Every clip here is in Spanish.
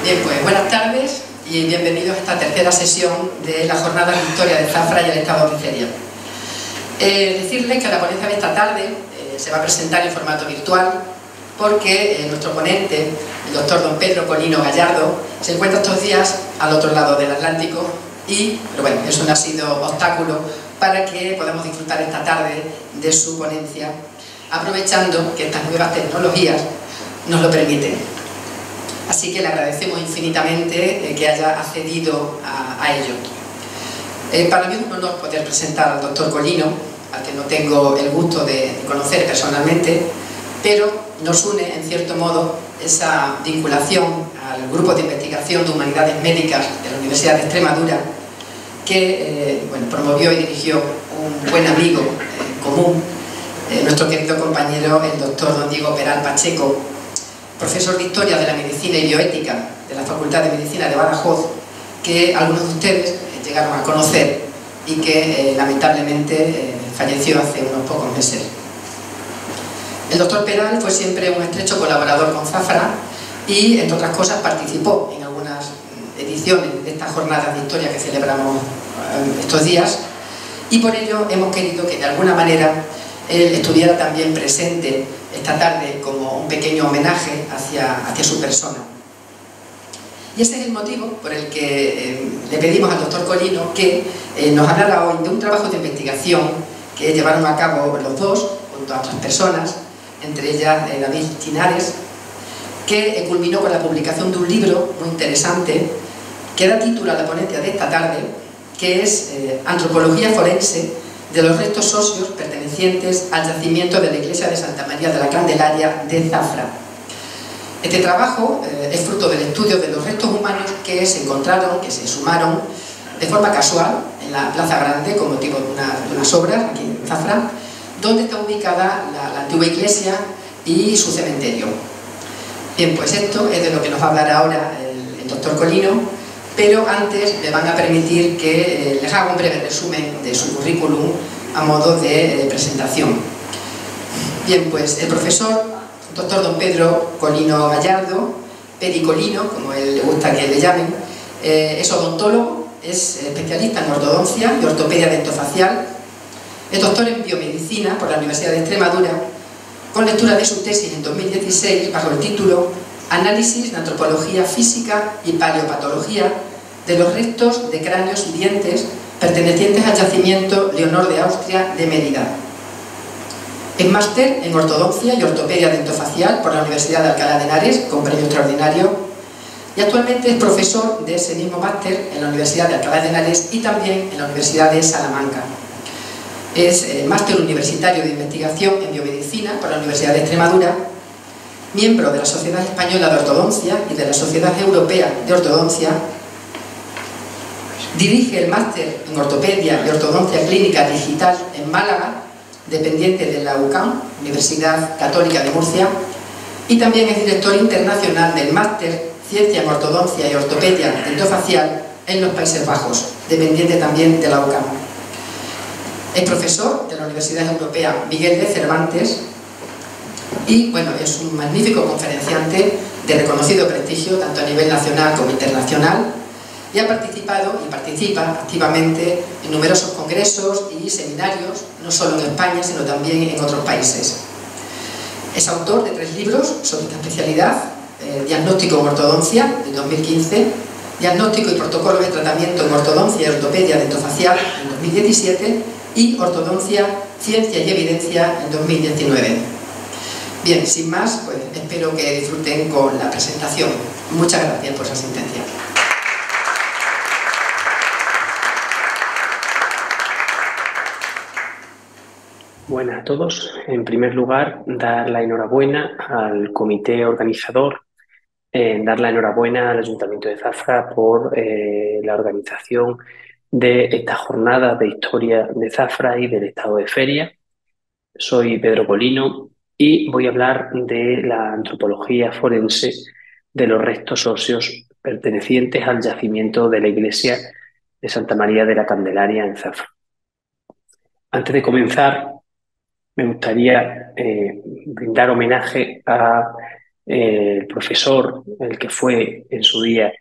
Bien, pues buenas tardes y bienvenidos a esta tercera sesión de la jornada de Historia de Zafra y el Estado de Feria. Decirles que la ponencia de esta tarde se va a presentar en formato virtual porque nuestro ponente, el doctor don Pedro Colino Gallardo, se encuentra estos días al otro lado del Atlántico pero bueno, eso no ha sido obstáculo para que podamos disfrutar esta tarde de su ponencia, aprovechando que estas nuevas tecnologías nos lo permiten. Así que le agradecemos infinitamente que haya accedido a ello. Para mí es un honor poder presentar al doctor Colino, al que no tengo el gusto de conocer personalmente, pero nos une en cierto modo esa vinculación al grupo de investigación de humanidades médicas de la Universidad de Extremadura, que promovió y dirigió un buen amigo común, nuestro querido compañero el doctor don Diego Peral Pacheco, profesor de Historia de la Medicina y Bioética de la Facultad de Medicina de Badajoz, que algunos de ustedes llegaron a conocer y que lamentablemente falleció hace unos pocos meses. El doctor Peral fue siempre un estrecho colaborador con Zafra y, entre otras cosas, participó en algunas ediciones de estas jornadas de historia que celebramos estos días, y por ello hemos querido que de alguna manera él estuviera también presente esta tarde como un pequeño homenaje hacia su persona. Y ese es el motivo por el que le pedimos al doctor Colino que nos hablara hoy de un trabajo de investigación que llevaron a cabo los dos, junto a otras personas, entre ellas David Chinares, que culminó con la publicación de un libro muy interesante que da título a la ponencia de esta tarde, que es Antropología forense de los restos óseos pertenecientes al yacimiento de la iglesia de Santa María de la Candelaria de Zafra. Este trabajo es fruto del estudio de los restos humanos que se encontraron, que se sumaron de forma casual en la Plaza Grande con motivo de unas obras aquí en Zafra, donde está ubicada la antigua iglesia y su cementerio. Bien, pues esto es de lo que nos va a hablar ahora el doctor Colino, pero antes me van a permitir que les haga un breve resumen de su currículum a modo de presentación. Bien, pues el profesor doctor don Pedro Colino Gallardo, Peri Colino, como él le gusta que le llamen, es odontólogo, es especialista en ortodoncia y ortopedia dentofacial, es doctor en biomedicina por la Universidad de Extremadura, con lectura de su tesis en 2016 bajo el título Análisis de antropología física y paleopatología de los restos de cráneos y dientes pertenecientes al yacimiento Leonor de Austria de Mérida. Es máster en ortodoncia y ortopedia dentofacial por la Universidad de Alcalá de Henares, con premio extraordinario, y actualmente es profesor de ese mismo máster en la Universidad de Alcalá de Henares y también en la Universidad de Salamanca. Es máster universitario de investigación en biomedicina por la Universidad de Extremadura, miembro de la Sociedad Española de Ortodoncia y de la Sociedad Europea de Ortodoncia, dirige el máster en ortopedia y ortodoncia clínica digital en Málaga, dependiente de la UCAM, Universidad Católica de Murcia, y también es director internacional del máster Ciencia en Ortodoncia y Ortopedia Dentofacial en los Países Bajos, dependiente también de la UCAM. Es profesor de la Universidad Europea Miguel de Cervantes y es un magnífico conferenciante de reconocido prestigio tanto a nivel nacional como internacional, y ha participado y participa activamente en numerosos congresos y seminarios, no solo en España sino también en otros países. Es autor de 3 libros sobre esta especialidad: Diagnóstico en Ortodoncia, de 2015, Diagnóstico y Protocolo de Tratamiento en Ortodoncia y Ortopedia Dentofacial, en 2017, y Ortodoncia, Ciencia y Evidencia, en 2019. Bien, sin más, espero que disfruten con la presentación. Muchas gracias por su asistencia. Buenas a todos. En primer lugar, dar la enhorabuena al comité organizador, dar la enhorabuena al Ayuntamiento de Zafra por la organización de esta jornada de historia de Zafra y del estado de feria. Soy Pedro Colino y voy a hablar de la antropología forense de los restos óseos pertenecientes al yacimiento de la iglesia de Santa María de la Candelaria en Zafra. Antes de comenzar, me gustaría brindar homenaje a el profesor, el que fue en su día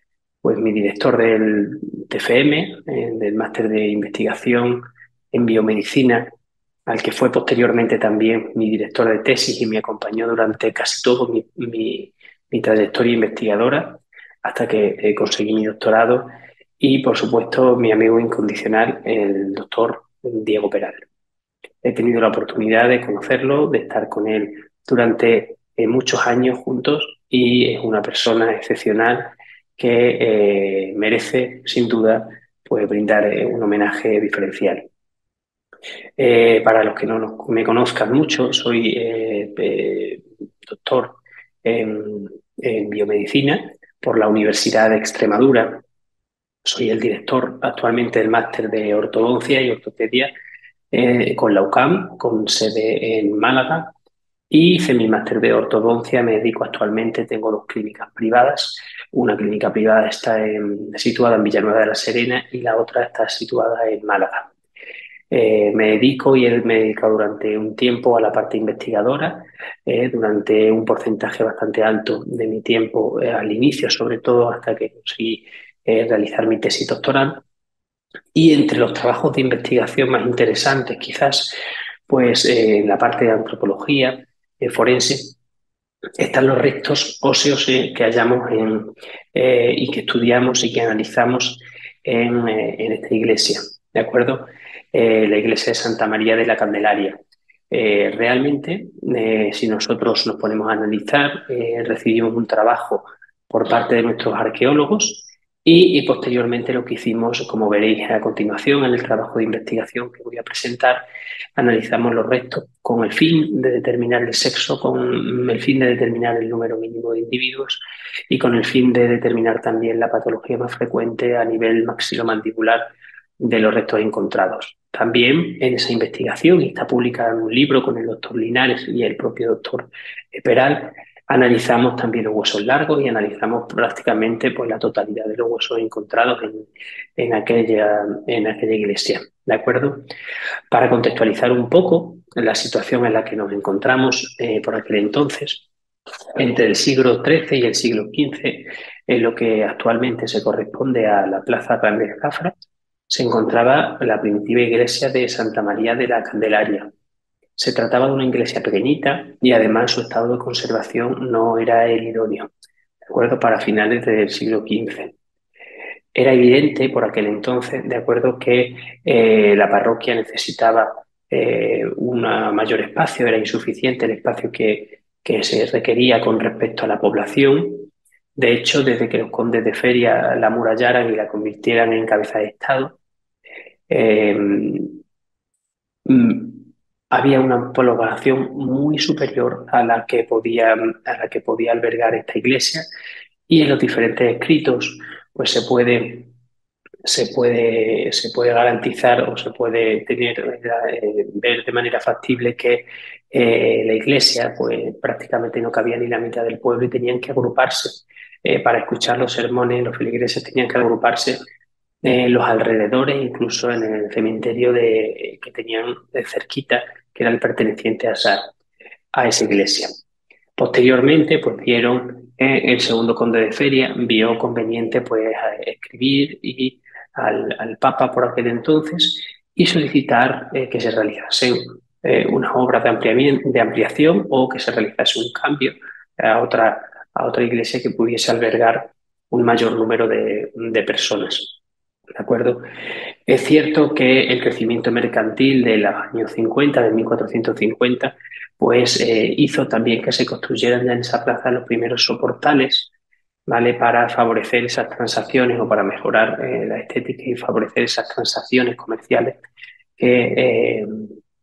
pues mi director del TFM, del máster de investigación en biomedicina, al que fue posteriormente también mi director de tesis y me acompañó durante casi todo mi trayectoria investigadora hasta que conseguí mi doctorado, y por supuesto mi amigo incondicional, el doctor Diego Peral. He tenido la oportunidad de conocerlo, de estar con él durante muchos años juntos, y es una persona excepcional que merece, sin duda, pues, brindar un homenaje diferencial. Para los que me conozcan mucho, soy doctor en biomedicina por la Universidad de Extremadura. Soy el director actualmente del máster de ortodoncia y ortopedia con la UCAM, con sede en Málaga, y hice mi máster de ortodoncia. Me dedico actualmente, tengo dos clínicas privadas. Una clínica privada está situada en Villanueva de la Serena y la otra está situada en Málaga. Me he dedicado durante un tiempo a la parte investigadora, durante un porcentaje bastante alto de mi tiempo, al inicio sobre todo, hasta que conseguí realizar mi tesis doctoral. Y entre los trabajos de investigación más interesantes, quizás, pues en la parte de antropología forense, están los restos óseos que hallamos y que estudiamos y que analizamos en esta iglesia, ¿de acuerdo? La iglesia de Santa María de la Candelaria. Realmente, si nosotros nos ponemos a analizar, recibimos un trabajo por parte de nuestros arqueólogos, y posteriormente lo que hicimos, como veréis a continuación en el trabajo de investigación que voy a presentar, analizamos los restos con el fin de determinar el sexo, con el fin de determinar el número mínimo de individuos y con el fin de determinar también la patología más frecuente a nivel maxilomandibular de los restos encontrados. También en esa investigación, y está publicada en un libro con el doctor Linares y el propio doctor Peral, analizamos también los huesos largos y analizamos prácticamente pues, la totalidad de los huesos encontrados en aquella iglesia. ¿De acuerdo? Para contextualizar un poco la situación en la que nos encontramos por aquel entonces, entre el siglo XIII y el siglo XV, en lo que actualmente se corresponde a la Plaza Grande de Zafra, se encontraba la primitiva iglesia de Santa María de la Candelaria. Se trataba de una iglesia pequeñita y además su estado de conservación no era el idóneo, ¿de acuerdo? Para finales del siglo XV. Era evidente por aquel entonces, de acuerdo, que la parroquia necesitaba un mayor espacio, era insuficiente el espacio que se requería con respecto a la población. De hecho, desde que los condes de Feria la amurallaran y la convirtieran en cabeza de Estado, eh, mm, había una población muy superior a la que podía albergar esta iglesia, y en los diferentes escritos pues se puede garantizar o se puede ver de manera factible que la iglesia pues prácticamente no cabía ni la mitad del pueblo y tenían que agruparse para escuchar los sermones. Los feligreses tenían que agruparse en los alrededores, incluso en el cementerio que tenían de cerquita, que era el perteneciente a esa iglesia. Posteriormente, pues vieron, el segundo conde de Feria vio conveniente pues escribir al Papa por aquel entonces y solicitar que se realizasen unas obras de ampliación, o que se realizase un cambio a otra iglesia que pudiese albergar un mayor número de personas. ¿De acuerdo? Es cierto que el crecimiento mercantil de los años 50, de 1450, pues hizo también que se construyeran ya en esa plaza los primeros soportales, ¿vale? Para favorecer esas transacciones, o para mejorar la estética y favorecer esas transacciones comerciales que, eh,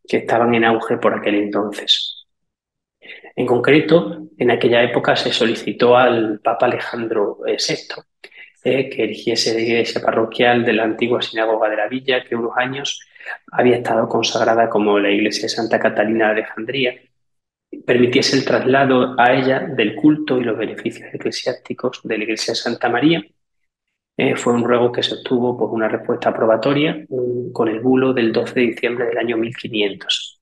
que estaban en auge por aquel entonces. En concreto, en aquella época se solicitó al Papa Alejandro VI que erigiese la iglesia parroquial de la antigua sinagoga de la villa, que unos años había estado consagrada como la iglesia de Santa Catalina de Alejandría, permitiese el traslado a ella del culto y los beneficios eclesiásticos de la iglesia de Santa María. Fue un ruego que se obtuvo por una respuesta aprobatoria con el bulo del 12 de diciembre del año 1500.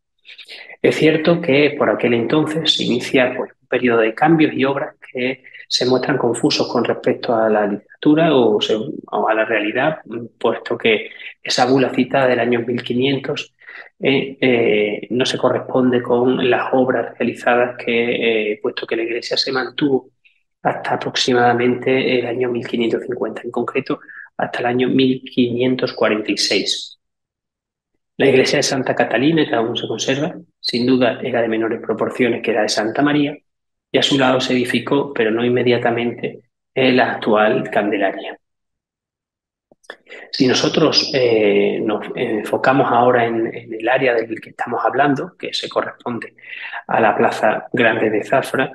Es cierto que por aquel entonces se inicia pues, un periodo de cambios y obras que se muestran confusos con respecto a la literatura o a la realidad, puesto que esa bula citada del año 1500 no se corresponde con las obras realizadas puesto que la Iglesia se mantuvo hasta aproximadamente el año 1550, en concreto hasta el año 1546. La iglesia de Santa Catalina, que aún se conserva, sin duda era de menores proporciones que la de Santa María, y a su lado se edificó, pero no inmediatamente, la actual Candelaria. Si nosotros nos enfocamos ahora en el área del que estamos hablando, que se corresponde a la Plaza Grande de Zafra,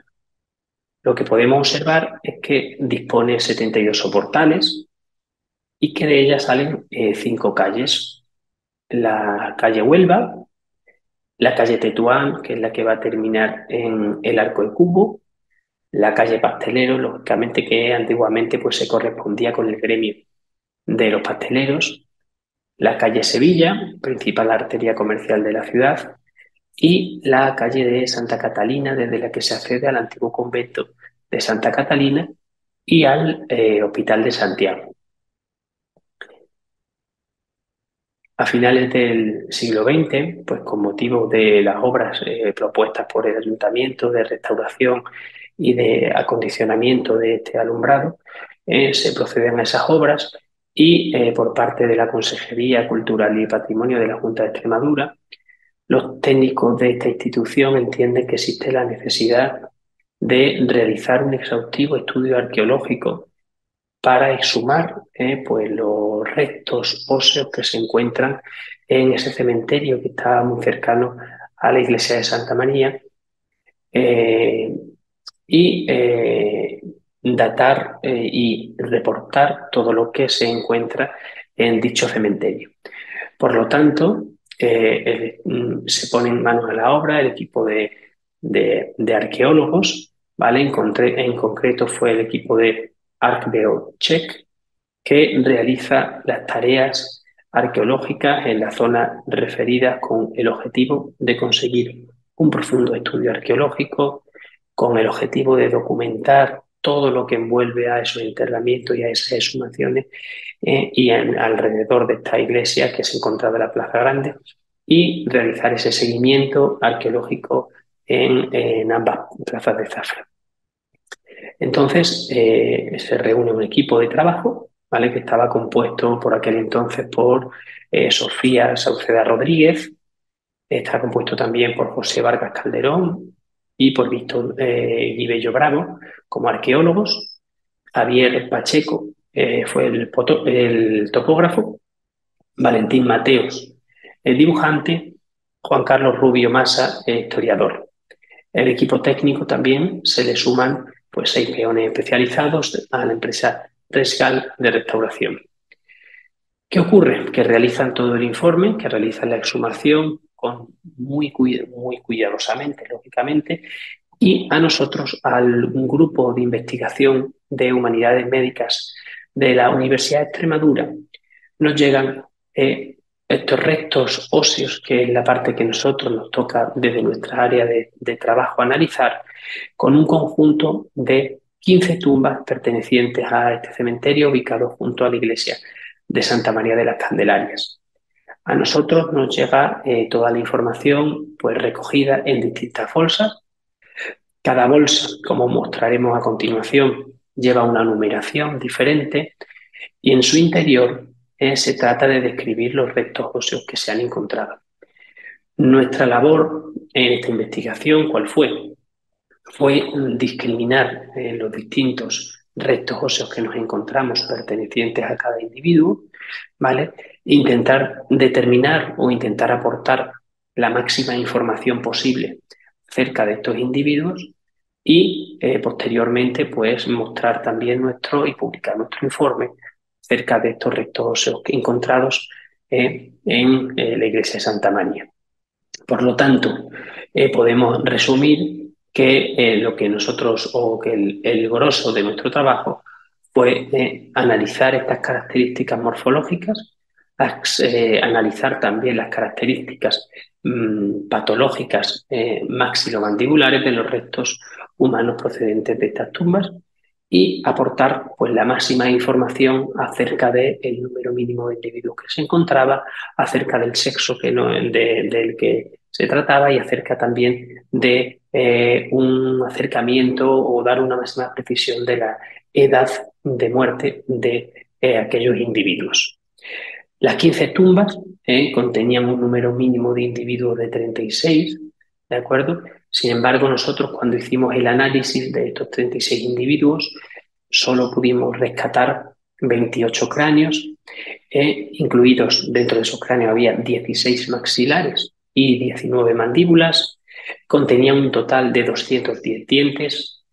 lo que podemos observar es que dispone 72 soportales y que de ellas salen 5 calles. La calle Huelva, la calle Tetuán, que es la que va a terminar en el Arco de Cubo, la calle Pastelero, lógicamente que antiguamente pues, se correspondía con el gremio de los pasteleros, la calle Sevilla, principal arteria comercial de la ciudad, y la calle de Santa Catalina, desde la que se accede al antiguo convento de Santa Catalina y al Hospital de Santiago. A finales del siglo XX, pues con motivo de las obras propuestas por el ayuntamiento de restauración y de acondicionamiento de este alumbrado, se proceden a esas obras y por parte de la Consejería Cultural y Patrimonio de la Junta de Extremadura, los técnicos de esta institución entienden que existe la necesidad de realizar un exhaustivo estudio arqueológico para exhumar pues los restos óseos que se encuentran en ese cementerio que está muy cercano a la iglesia de Santa María eh, y datar y reportar todo lo que se encuentra en dicho cementerio. Por lo tanto, se pone en manos a la obra el equipo de arqueólogos, ¿vale? En concreto fue el equipo de ArcBeoCheck, que realiza las tareas arqueológicas en las zonas referidas con el objetivo de conseguir un profundo estudio arqueológico, con el objetivo de documentar todo lo que envuelve a esos enterramientos y a esas exhumaciones alrededor de esta iglesia que se encontraba en la Plaza Grande y realizar ese seguimiento arqueológico en ambas plazas de Zafra. Entonces se reúne un equipo de trabajo, ¿vale? Que estaba compuesto por aquel entonces por Sofía Sauceda Rodríguez, está compuesto también por José Vargas Calderón y por Víctor Guibello Bravo como arqueólogos. Javier Pacheco fue el topógrafo, Valentín Mateos, el dibujante, Juan Carlos Rubio Massa, el historiador. El equipo técnico también se le suman pues 6 peones especializados a la empresa Resgal de restauración. ¿Qué ocurre? Que realizan todo el informe, que realizan la exhumación muy cuidadosamente, lógicamente, y a nosotros, un grupo de investigación de humanidades médicas de la Universidad de Extremadura, nos llegan estos restos óseos, que es la parte que nosotros nos toca desde nuestra área de trabajo analizar, con un conjunto de 15 tumbas pertenecientes a este cementerio ubicado junto a la iglesia de Santa María de las Candelarias. A nosotros nos llega toda la información pues, recogida en distintas bolsas. Cada bolsa, como mostraremos a continuación, lleva una numeración diferente y en su interior se trata de describir los restos óseos que se han encontrado. Nuestra labor en esta investigación, ¿cuál fue? Fue discriminar los distintos restos óseos que nos encontramos pertenecientes a cada individuo, ¿vale? Intentar determinar o intentar aportar la máxima información posible acerca de estos individuos y posteriormente pues mostrar también y publicar nuestro informe acerca de estos restos óseos encontrados en la iglesia de Santa María. Por lo tanto, podemos resumir que lo que nosotros o que el grosso de nuestro trabajo fue analizar estas características morfológicas, analizar también las características patológicas maxilomandibulares de los restos humanos procedentes de estas tumbas y aportar pues, la máxima información acerca del número mínimo de individuos que se encontraba, acerca del sexo del que se trataba y acerca también de un acercamiento o dar una máxima precisión de la edad de muerte de aquellos individuos. Las 15 tumbas contenían un número mínimo de individuos de 36, ¿de acuerdo? Sin embargo, nosotros cuando hicimos el análisis de estos 36 individuos, solo pudimos rescatar 28 cráneos, incluidos dentro de esos cráneos había 16 maxilares y 19 mandíbulas, contenían un total de 210 dientes,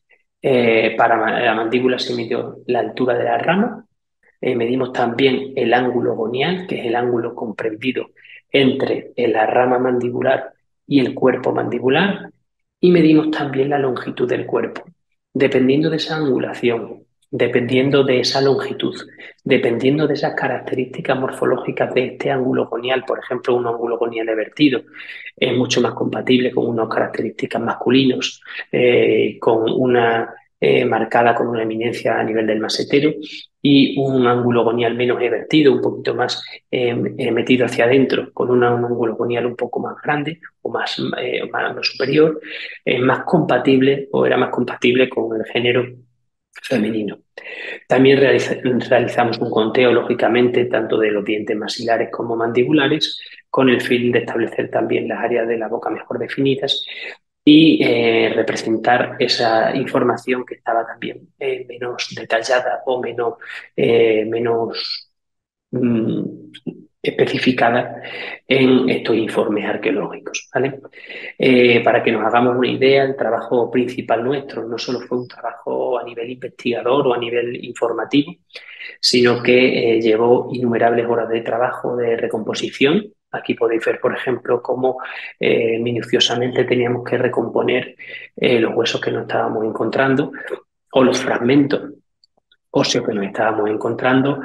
para la mandíbula se midió la altura de la rama, medimos también el ángulo gonial, que es el ángulo comprendido entre la rama mandibular y el cuerpo mandibular, y medimos también la longitud del cuerpo. Dependiendo de esa angulación, dependiendo de esa longitud, dependiendo de esas características morfológicas de este ángulo gonial, por ejemplo, un ángulo gonial evertido es mucho más compatible con unas características masculinos, con una marcada con una eminencia a nivel del masetero, y un ángulo gonial menos evertido, un poquito más metido hacia adentro, con un ángulo gonial un poco más grande o más superior, es más compatible o era más compatible con el género femenino. También realizamos un conteo, lógicamente, tanto de los dientes maxilares como mandibulares, con el fin de establecer también las áreas de la boca mejor definidas y representar esa información que estaba también menos detallada o menos mm, especificada en estos informes arqueológicos, ¿vale? Para que nos hagamos una idea, el trabajo principal nuestro no solo fue un trabajo a nivel investigador o a nivel informativo, sino que llevó innumerables horas de trabajo de recomposición. Aquí podéis ver, por ejemplo, cómo minuciosamente teníamos que recomponer los huesos que nos estábamos encontrando o los fragmentos óseos que nos estábamos encontrando,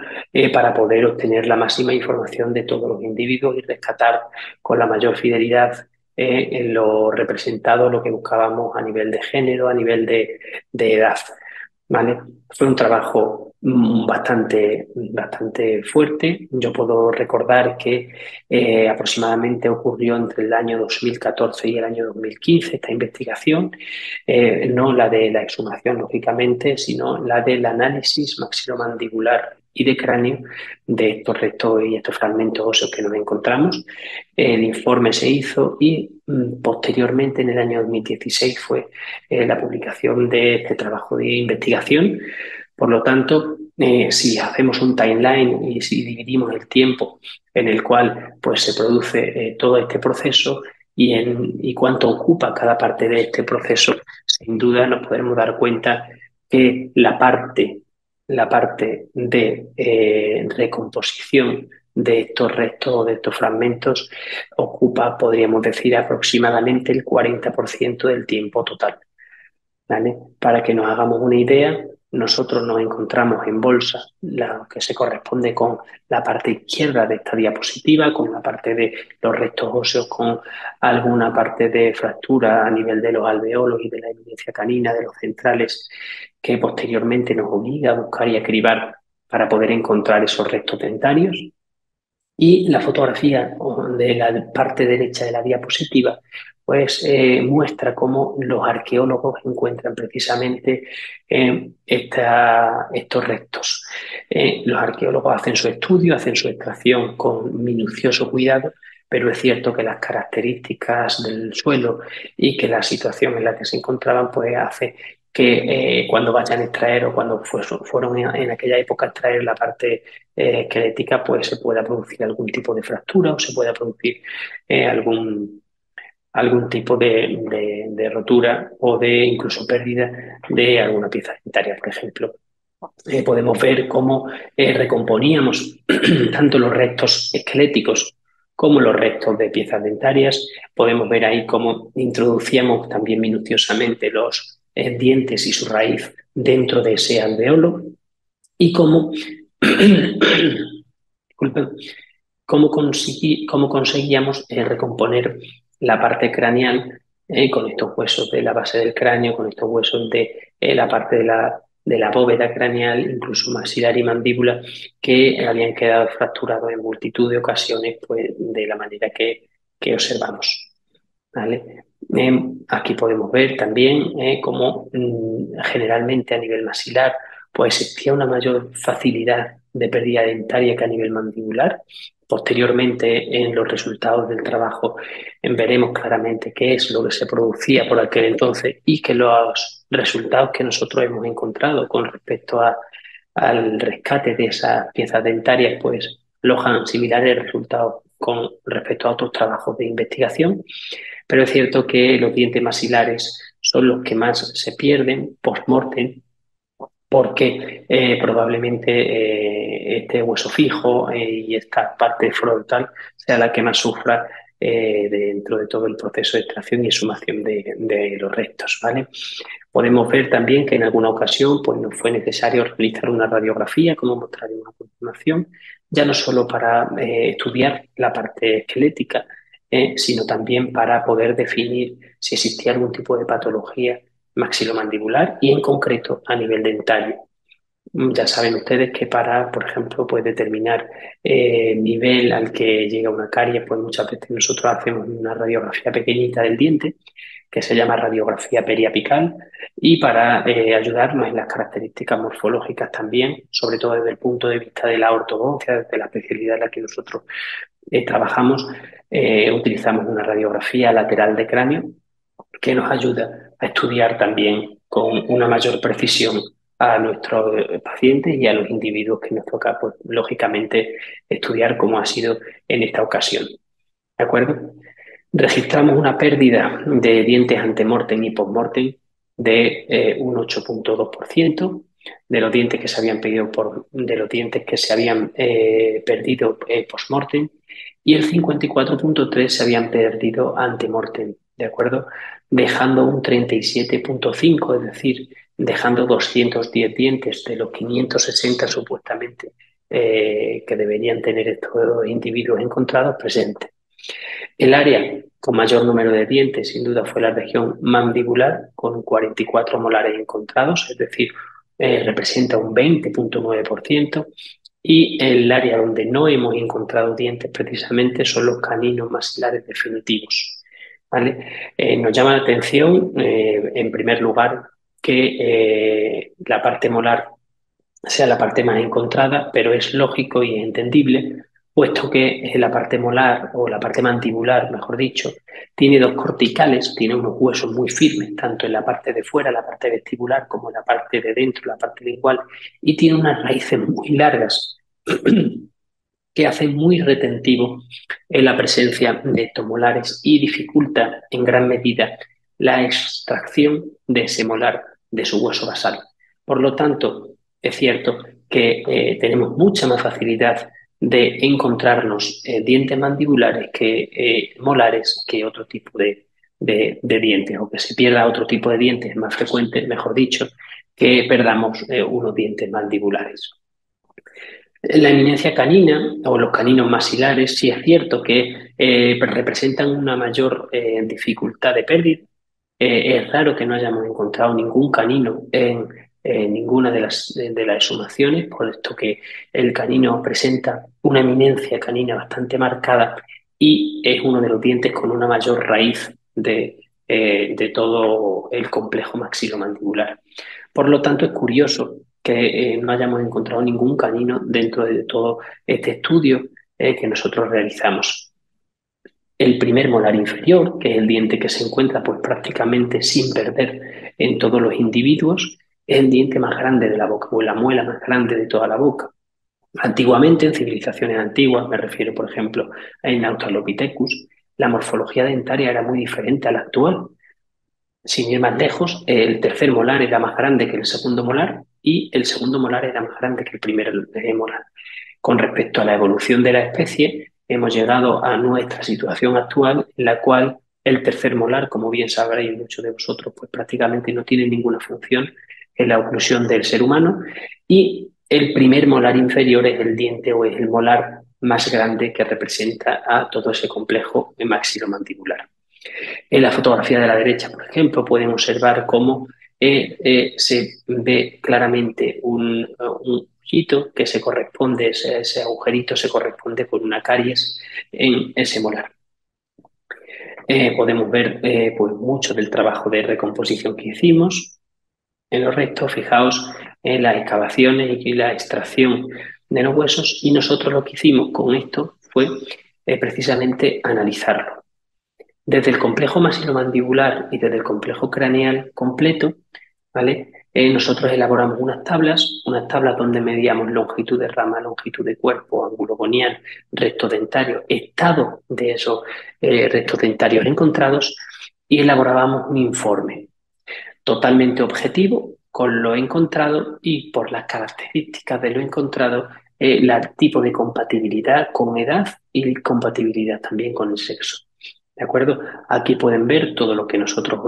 para poder obtener la máxima información de todos los individuos y rescatar con la mayor fidelidad en lo representado, lo que buscábamos a nivel de género, a nivel de edad. ¿Vale? Fue un trabajo bastante fuerte. Yo puedo recordar que aproximadamente ocurrió entre el año 2014 y el año 2015 esta investigación, no la de la exhumación, lógicamente, sino la del análisis maxilomandibular y de cráneo de estos restos y estos fragmentos óseos que nos encontramos. El informe se hizo y posteriormente, en el año 2016, fue la publicación de este trabajo de investigación. Por lo tanto, si hacemos un timeline y si dividimos el tiempo en el cual pues, se produce todo este proceso y cuánto ocupa cada parte de este proceso, sin duda nos podremos dar cuenta que la parte de recomposición de estos restos o de estos fragmentos ocupa, podríamos decir, aproximadamente el 40% del tiempo total, ¿vale? Para que nos hagamos una idea, nosotros nos encontramos en bolsa, lo que se corresponde con la parte izquierda de esta diapositiva, con la parte de los restos óseos, con alguna parte de fractura a nivel de los alveolos y de la eminencia canina, de los centrales, que posteriormente nos obliga a buscar y a cribar para poder encontrar esos restos dentarios. Y la fotografía de la parte derecha de la diapositiva pues muestra cómo los arqueólogos encuentran precisamente estos restos. Los arqueólogos hacen su estudio, hacen su extracción con minucioso cuidado, pero es cierto que las características del suelo y que la situación en la que se encontraban pues hace que cuando vayan a extraer o cuando fueron en aquella época a extraer la parte esquelética, pues se pueda producir algún tipo de fractura o se pueda producir algún tipo de rotura o de incluso pérdida de alguna pieza dentaria, por ejemplo. Podemos ver cómo recomponíamos tanto los restos esqueléticos como los restos de piezas dentarias. Podemos ver ahí cómo introducíamos también minuciosamente los dientes y su raíz dentro de ese alveolo y cómo disculpen, cómo conseguíamos recomponer la parte craneal con estos huesos de la base del cráneo, con estos huesos de la parte de la bóveda craneal, incluso maxilar y mandíbula, que habían quedado fracturados en multitud de ocasiones, pues de la manera que observamos. ¿Vale? Aquí podemos ver también cómo generalmente a nivel maxilar pues existía una mayor facilidad de pérdida dentaria que a nivel mandibular. Posteriormente, en los resultados del trabajo, veremos claramente qué es lo que se producía por aquel entonces y que los resultados que nosotros hemos encontrado con respecto al rescate de esas piezas dentarias, pues alojan similares resultados con respecto a otros trabajos de investigación. Pero es cierto que los dientes maxilares son los que más se pierden post-mortem porque probablemente este hueso fijo y esta parte frontal sea la que más sufra dentro de todo el proceso de extracción y exhumación de los restos, ¿vale? Podemos ver también que en alguna ocasión pues, nos fue necesario realizar una radiografía, como mostraremos a continuación, ya no solo para estudiar la parte esquelética, sino también para poder definir si existía algún tipo de patología maxilomandibular y en concreto a nivel dentario. Ya saben ustedes que para, por ejemplo, pues determinar el nivel al que llega una caries, pues muchas veces nosotros hacemos una radiografía pequeñita del diente, que se llama radiografía periapical, y para ayudarnos en las características morfológicas también, sobre todo desde el punto de vista de la ortodoncia, desde la especialidad en la que nosotros trabajamos, utilizamos una radiografía lateral de cráneo que nos ayuda a estudiar también con una mayor precisión a nuestros pacientes y a los individuos que nos toca, pues, lógicamente, estudiar como ha sido en esta ocasión. ¿De acuerdo? Registramos una pérdida de dientes antemortem y postmortem de un 8,2% de los dientes que se habían de los dientes que se habían perdido postmortem y el 54,3% se habían perdido antemortem, ¿de acuerdo? Dejando un 37,5%, es decir, dejando 210 dientes de los 560 supuestamente que deberían tener estos individuos encontrados presentes. El área con mayor número de dientes, sin duda, fue la región mandibular, con 44 molares encontrados, es decir, representa un 20,9%, y el área donde no hemos encontrado dientes precisamente son los caninos maxilares definitivos. ¿Vale? Nos llama la atención, en primer lugar, que la parte molar sea la parte más encontrada, pero es lógico y entendible, puesto que la parte molar o la parte mandibular, mejor dicho, tiene dos corticales, tiene unos huesos muy firmes, tanto en la parte de fuera, la parte vestibular, como en la parte de dentro, la parte lingual, y tiene unas raíces muy largas que hacen muy retentivo la presencia de estos molares y dificulta en gran medida la extracción de ese molar de su hueso basal. Por lo tanto, es cierto que tenemos mucha más facilidad de encontrarnos dientes mandibulares que molares que otro tipo de dientes, o que se pierda otro tipo de dientes, es más frecuente, mejor dicho, que perdamos unos dientes mandibulares. La eminencia canina o los caninos maxilares, sí es cierto que representan una mayor dificultad de pérdida. Es raro que no hayamos encontrado ningún canino en ninguna de las exhumaciones, por esto que el canino presenta una eminencia canina bastante marcada y es uno de los dientes con una mayor raíz de todo el complejo maxilomandibular. Por lo tanto, es curioso que no hayamos encontrado ningún canino dentro de todo este estudio que nosotros realizamos. El primer molar inferior, que es el diente que se encuentra pues, prácticamente sin perder en todos los individuos, es el diente más grande de la boca, o la muela más grande de toda la boca. Antiguamente, en civilizaciones antiguas, me refiero, por ejemplo, en Australopithecus, la morfología dentaria era muy diferente a la actual. Sin ir más lejos, el tercer molar era más grande que el segundo molar y el segundo molar era más grande que el primer molar. Con respecto a la evolución de la especie, hemos llegado a nuestra situación actual en la cual el tercer molar, como bien sabréis muchos de vosotros, pues prácticamente no tiene ninguna función en la oclusión del ser humano y el primer molar inferior es el diente o es el molar más grande que representa a todo ese complejo maxilomandibular. En la fotografía de la derecha, por ejemplo, pueden observar cómo se ve claramente un ojito que se corresponde, ese agujerito se corresponde con una caries en ese molar. Podemos ver pues mucho del trabajo de recomposición que hicimos en los restos. Fijaos en las excavaciones y la extracción de los huesos, y nosotros lo que hicimos con esto fue precisamente analizarlo. Desde el complejo maxilomandibular y desde el complejo craneal completo, ¿vale? Nosotros elaboramos unas tablas donde medíamos longitud de rama, longitud de cuerpo, ángulo gonial, recto dentario, estado de esos restos dentarios encontrados, y elaborábamos un informe totalmente objetivo con lo encontrado y por las características de lo encontrado, el tipo de compatibilidad con edad y compatibilidad también con el sexo. ¿De acuerdo? Aquí pueden ver todo lo que nosotros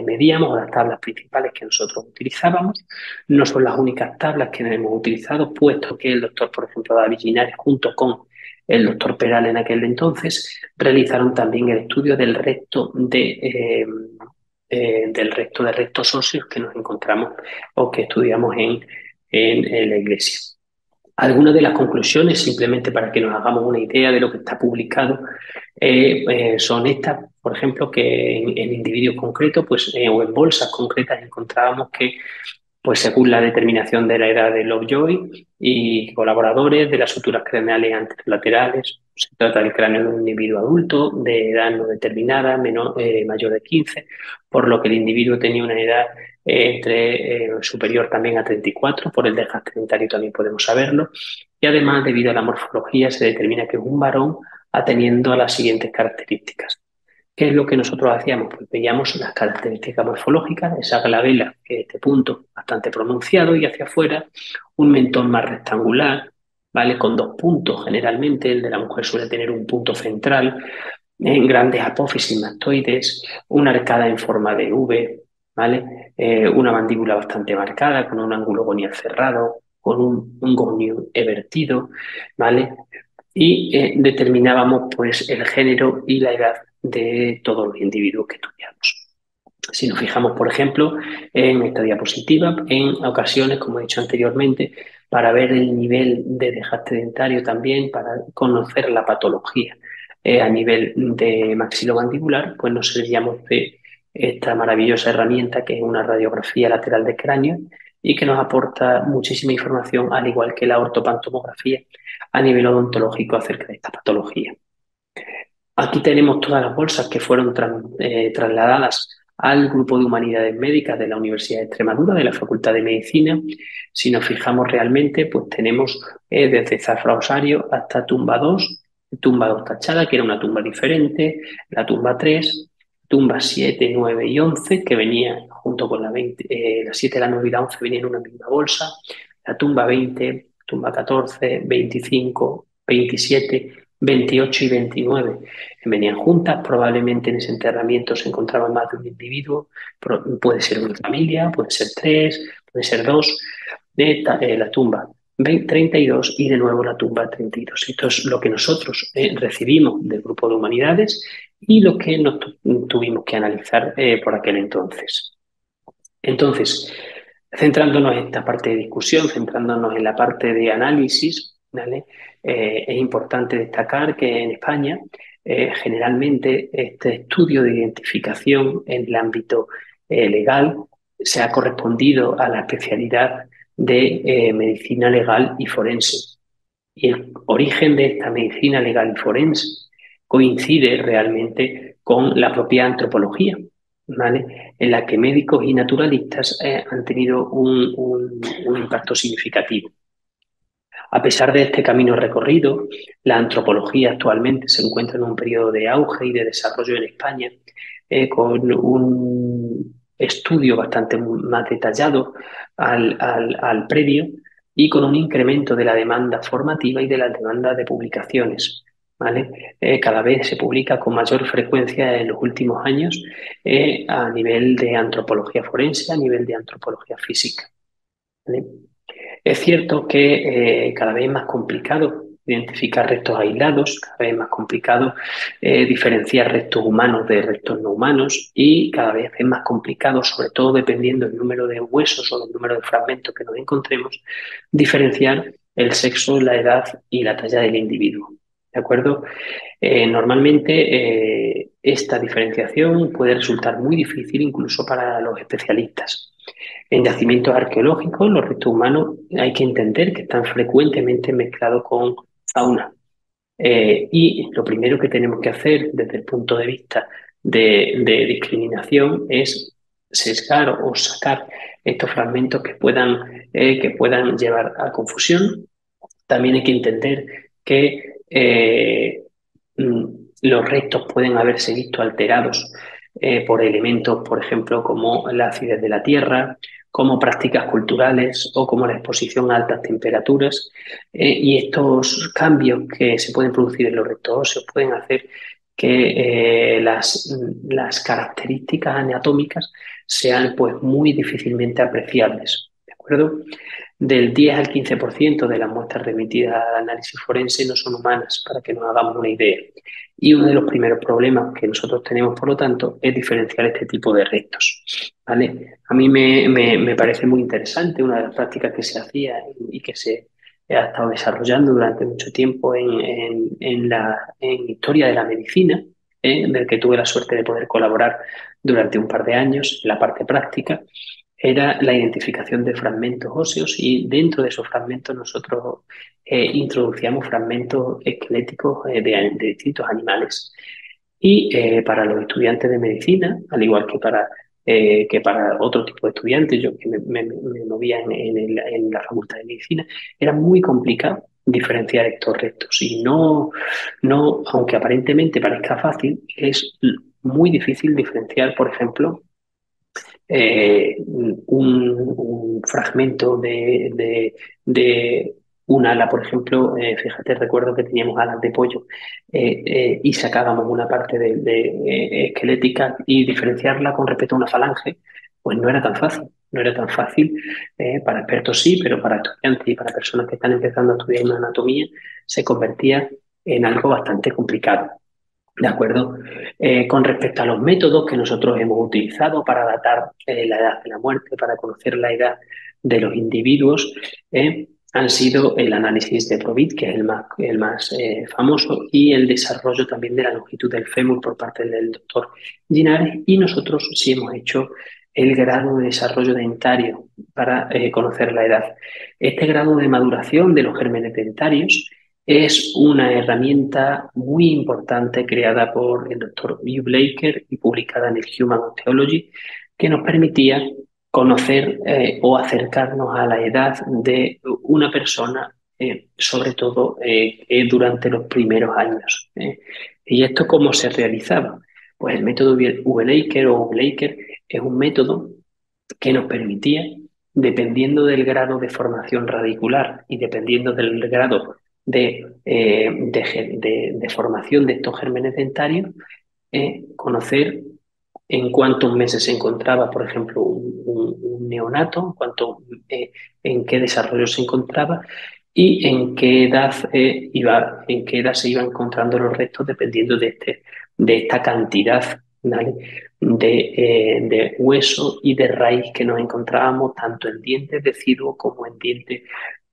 medíamos, las tablas principales que nosotros utilizábamos. No son las únicas tablas que hemos utilizado, puesto que el doctor, por ejemplo, David Linares, junto con el doctor Peral en aquel entonces, realizaron también el estudio del resto del resto de restos óseos que nos encontramos o que estudiamos en la iglesia. Algunas de las conclusiones, simplemente para que nos hagamos una idea de lo que está publicado, son estas, por ejemplo, que en individuos concretos pues, o en bolsas concretas encontrábamos que, pues según la determinación de la edad de Lovejoy y colaboradores, de las suturas craneales anterolaterales, se trata del cráneo de un individuo adulto de edad no determinada, mayor de 15, por lo que el individuo tenía una edad superior también a 34, por el desgaste dentario también podemos saberlo, y además, debido a la morfología, se determina que es un varón atendiendo a las siguientes características. ¿Qué es lo que nosotros hacíamos? Pues veíamos las características morfológicas, esa glabela, que es este punto bastante pronunciado, y hacia afuera un mentón más rectangular, ¿vale? Con dos puntos generalmente, el de la mujer suele tener un punto central, en grandes apófisis mastoides, una arcada en forma de V, ¿vale? Una mandíbula bastante marcada, con un ángulo gonial cerrado, con un gonio evertido, ¿vale? Y determinábamos pues el género y la edad de todos los individuos que estudiamos. Si nos fijamos, por ejemplo, en esta diapositiva, en ocasiones, como he dicho anteriormente, para ver el nivel de desgaste dentario también, para conocer la patología a nivel de maxilomandibular, pues nos servíamos de esta maravillosa herramienta que es una radiografía lateral de cráneo y que nos aporta muchísima información, al igual que la ortopantomografía, a nivel odontológico acerca de esta patología. Aquí tenemos todas las bolsas que fueron trasladadas al grupo de Humanidades Médicas de la Universidad de Extremadura, de la Facultad de Medicina. Si nos fijamos realmente, pues tenemos desde Zafra Osario hasta tumba 2 tachada, que era una tumba diferente, la tumba 3, tumba 7, 9 y 11, que venía junto con la 20, la 7, la 9 y la 11 venían en una misma bolsa, la tumba 20, tumba 14, 25, 27, 28 y 29 venían juntas. Probablemente en ese enterramiento se encontraban más de un individuo, puede ser una familia, puede ser 3, puede ser 2, la tumba 32 y de nuevo la tumba 32. Esto es lo que nosotros recibimos del grupo de humanidades y lo que nos tuvimos que analizar por aquel entonces. Entonces, centrándonos en esta parte de discusión, centrándonos en la parte de análisis, ¿vale? Es importante destacar que en España generalmente este estudio de identificación en el ámbito legal se ha correspondido a la especialidad de medicina legal y forense. Y el origen de esta medicina legal y forense coincide realmente con la propia antropología, ¿vale? En la que médicos y naturalistas han tenido un impacto significativo. A pesar de este camino recorrido, la antropología actualmente se encuentra en un periodo de auge y de desarrollo en España, con un estudio bastante más detallado al previo y con un incremento de la demanda formativa y de la demanda de publicaciones, ¿vale? Cada vez se publica con mayor frecuencia en los últimos años a nivel de antropología forense, a nivel de antropología física, ¿vale? Es cierto que cada vez es más complicado identificar restos aislados, cada vez más complicado diferenciar restos humanos de restos no humanos y cada vez es más complicado, sobre todo dependiendo del número de huesos o del número de fragmentos que nos encontremos, diferenciar el sexo, la edad y la talla del individuo. ¿De acuerdo? Normalmente esta diferenciación puede resultar muy difícil incluso para los especialistas. En yacimientos arqueológicos, los restos humanos hay que entender que están frecuentemente mezclados con fauna. Y lo primero que tenemos que hacer desde el punto de vista de discriminación es sesgar o sacar estos fragmentos que puedan llevar a confusión. También hay que entender que los restos pueden haberse visto alterados por elementos, por ejemplo, como la acidez de la tierra, como prácticas culturales o como la exposición a altas temperaturas. Y estos cambios que se pueden producir en los restos óseos pueden hacer que las características anatómicas sean pues, muy difícilmente apreciables. ¿De acuerdo? Del 10 al 15% de las muestras remitidas al análisis forense no son humanas, para que nos hagamos una idea. Y uno de los primeros problemas que nosotros tenemos, por lo tanto, es diferenciar este tipo de restos. ¿Vale? A mí me parece muy interesante una de las prácticas que se hacía y que se ha estado desarrollando durante mucho tiempo en historia de la medicina, del que tuve la suerte de poder colaborar durante un par de años en la parte práctica, era la identificación de fragmentos óseos y dentro de esos fragmentos nosotros introducíamos fragmentos esqueléticos de distintos animales. Y para los estudiantes de medicina, al igual que para otro tipo de estudiantes, yo que me movía en la facultad de medicina, era muy complicado diferenciar estos restos y no, aunque aparentemente parezca fácil, es muy difícil diferenciar, por ejemplo, un fragmento de un ala, por ejemplo, fíjate, recuerdo que teníamos alas de pollo y sacábamos una parte esquelética y diferenciarla con respecto a una falange, pues no era tan fácil. No era tan fácil, para expertos sí, pero para estudiantes y para personas que están empezando a estudiar una anatomía se convertía en algo bastante complicado. ¿De acuerdo? Con respecto a los métodos que nosotros hemos utilizado para datar la edad de la muerte, para conocer la edad de los individuos, han sido el análisis de Provit, que es el más famoso, y el desarrollo también de la longitud del fémur por parte del doctor Ginares, y nosotros sí hemos hecho el grado de desarrollo dentario para conocer la edad. Este grado de maduración de los gérmenes dentarios es una herramienta muy importante creada por el doctor Hugh Blaker y publicada en el Human Osteology, que nos permitía conocer o acercarnos a la edad de una persona, sobre todo durante los primeros años. ¿Y esto cómo se realizaba? Pues el método Blaker o Blaker es un método que nos permitía, dependiendo del grado de formación radicular y dependiendo del grado de formación de estos gérmenes dentarios, conocer en cuántos meses se encontraba, por ejemplo, un neonato, en qué desarrollo se encontraba y en qué edad se iban encontrando los restos dependiendo de esta cantidad, ¿vale?, de hueso y de raíz que nos encontrábamos tanto en dientes deciduos como en dientes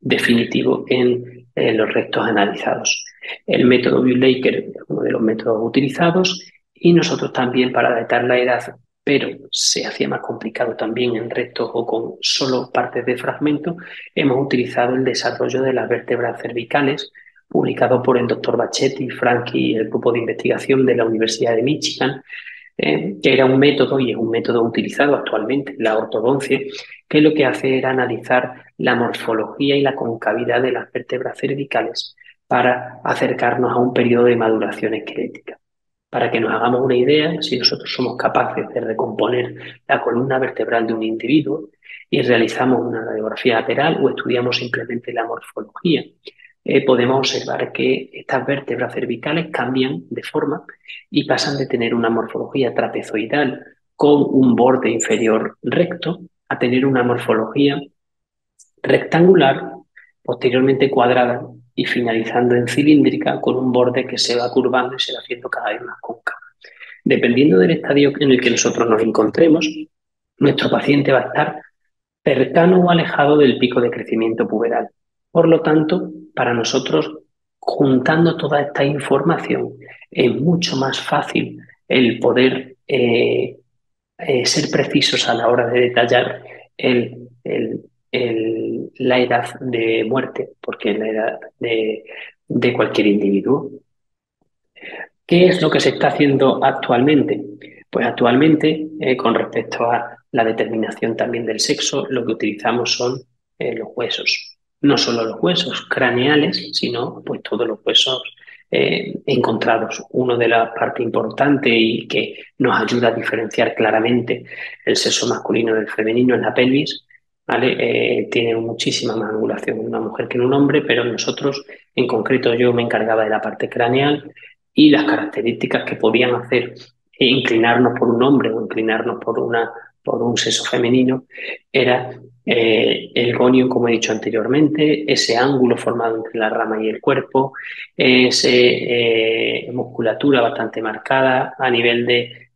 definitivos en los restos analizados. El método Buehler es uno de los métodos utilizados y nosotros también para datar la edad, pero se hacía más complicado también en restos o con solo partes de fragmentos, hemos utilizado el desarrollo de las vértebras cervicales, publicado por el doctor Bachetti, Frank y el grupo de investigación de la Universidad de Michigan, que era un método y es un método utilizado actualmente en la ortodoncia, que lo que hace era analizar la morfología y la concavidad de las vértebras cervicales para acercarnos a un periodo de maduración esquelética. Para que nos hagamos una idea, si nosotros somos capaces de recomponer la columna vertebral de un individuo y realizamos una radiografía lateral o estudiamos simplemente la morfología, podemos observar que estas vértebras cervicales cambian de forma y pasan de tener una morfología trapezoidal con un borde inferior recto a tener una morfología rectangular, posteriormente cuadrada y finalizando en cilíndrica con un borde que se va curvando y se va haciendo cada vez más cóncavo. Dependiendo del estadio en el que nosotros nos encontremos, nuestro paciente va a estar cercano o alejado del pico de crecimiento puberal. Por lo tanto, para nosotros, juntando toda esta información, es mucho más fácil el poder ser precisos a la hora de detallar el, el, la edad de muerte, porque es la edad de cualquier individuo. ¿Qué es lo que se está haciendo actualmente? Pues actualmente, con respecto a la determinación también del sexo, lo que utilizamos son los huesos. No solo los huesos craneales, sino pues todos los huesos encontrados. Una de las partes importantes y que nos ayuda a diferenciar claramente el sexo masculino del femenino es la pelvis. ¿Vale? Tiene muchísima más angulación en una mujer que en un hombre, pero nosotros, en concreto yo me encargaba de la parte craneal y las características que podían hacer inclinarnos por un hombre o inclinarnos por un sexo femenino era el gonio, como he dicho anteriormente, ese ángulo formado entre la rama y el cuerpo, esa musculatura bastante marcada a nivel de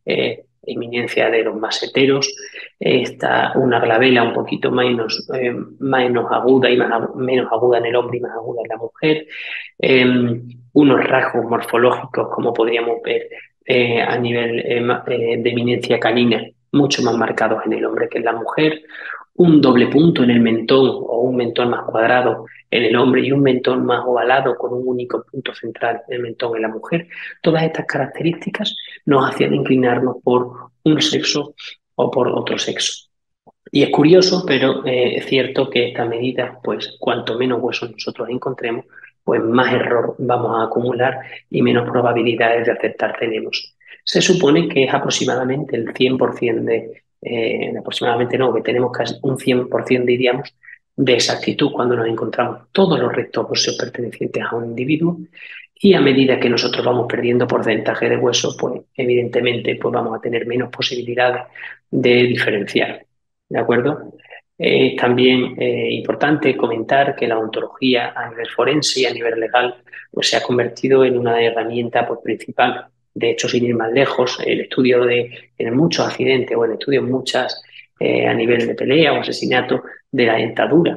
eminencia de los maseteros, está una glabela un poquito menos aguda y menos aguda en el hombre y más aguda en la mujer, unos rasgos morfológicos, como podríamos ver a nivel de eminencia canina, mucho más marcados en el hombre que en la mujer, un doble punto en el mentón o un mentón más cuadrado en el hombre y un mentón más ovalado con un único punto central en el mentón en la mujer. Todas estas características nos hacían inclinarnos por un sexo o por otro sexo. Y es curioso, pero es cierto que esta medida, pues cuanto menos huesos nosotros encontremos, pues más error vamos a acumular y menos probabilidades de acertar tenemos. Se supone que es aproximadamente el 100% aproximadamente no, que tenemos casi un 100% diríamos, de exactitud cuando nos encontramos todos los restos óseos pertenecientes a un individuo y a medida que nosotros vamos perdiendo porcentaje de huesos, pues evidentemente pues vamos a tener menos posibilidades de diferenciar. ¿De acuerdo? También importante comentar que la ontología a nivel forense y a nivel legal pues se ha convertido en una herramienta pues, principal. De hecho, sin ir más lejos, el estudio en muchos accidentes o el estudio en muchas a nivel de pelea o asesinato de la dentadura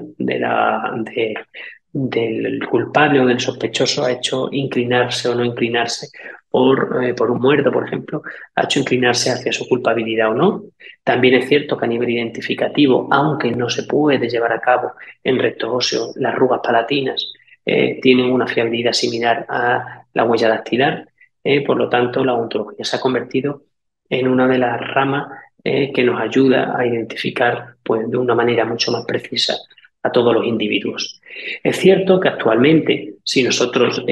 del culpable o del sospechoso ha hecho inclinarse o no inclinarse por un muerto, por ejemplo, ha hecho inclinarse hacia su culpabilidad o no. También es cierto que a nivel identificativo, aunque no se puede llevar a cabo en recto óseo, las arrugas palatinas tienen una fiabilidad similar a la huella dactilar. Por lo tanto, la odontología se ha convertido en una de las ramas que nos ayuda a identificar pues, de una manera mucho más precisa a todos los individuos. Es cierto que actualmente, si nosotros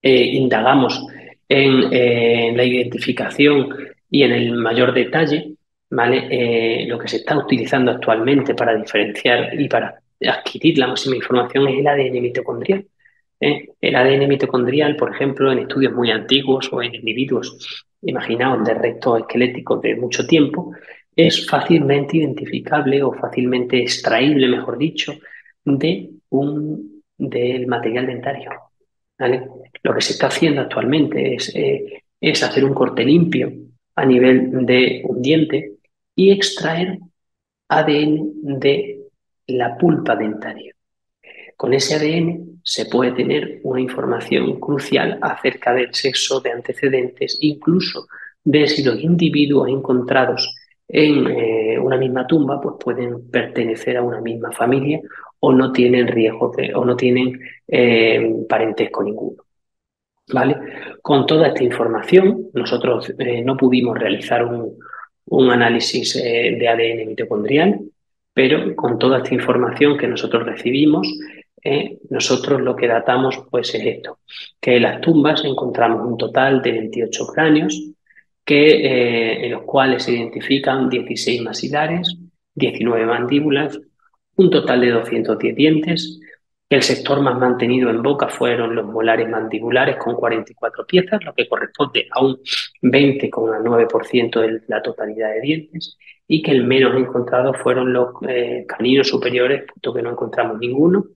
indagamos en la identificación y en el mayor detalle, ¿vale? Lo que se está utilizando actualmente para diferenciar y para adquirir la máxima información es el ADN mitocondrial. El ADN mitocondrial, por ejemplo, en estudios muy antiguos o en individuos, imaginaos, de restos esqueléticos de mucho tiempo, es fácilmente identificable o fácilmente extraíble, mejor dicho, del material dentario. ¿Vale? Lo que se está haciendo actualmente es hacer un corte limpio a nivel de un diente y extraer ADN de la pulpa dentaria. Con ese ADN se puede tener una información crucial acerca del sexo, de antecedentes, incluso de si los individuos encontrados en una misma tumba pues pueden pertenecer a una misma familia o no tienen riesgo o no tienen parentesco ninguno. ¿Vale? Con toda esta información, nosotros no pudimos realizar un análisis de ADN mitocondrial, pero con toda esta información que nosotros recibimos, nosotros lo que datamos pues, es esto, que en las tumbas encontramos un total de 28 cráneos, en los cuales se identifican 16 maxilares, 19 mandíbulas, un total de 210 dientes. El sector más mantenido en boca fueron los molares mandibulares con 44 piezas, lo que corresponde a un 20,9% de la totalidad de dientes, y que el menos encontrado fueron los caninos superiores, puesto que no encontramos ninguno.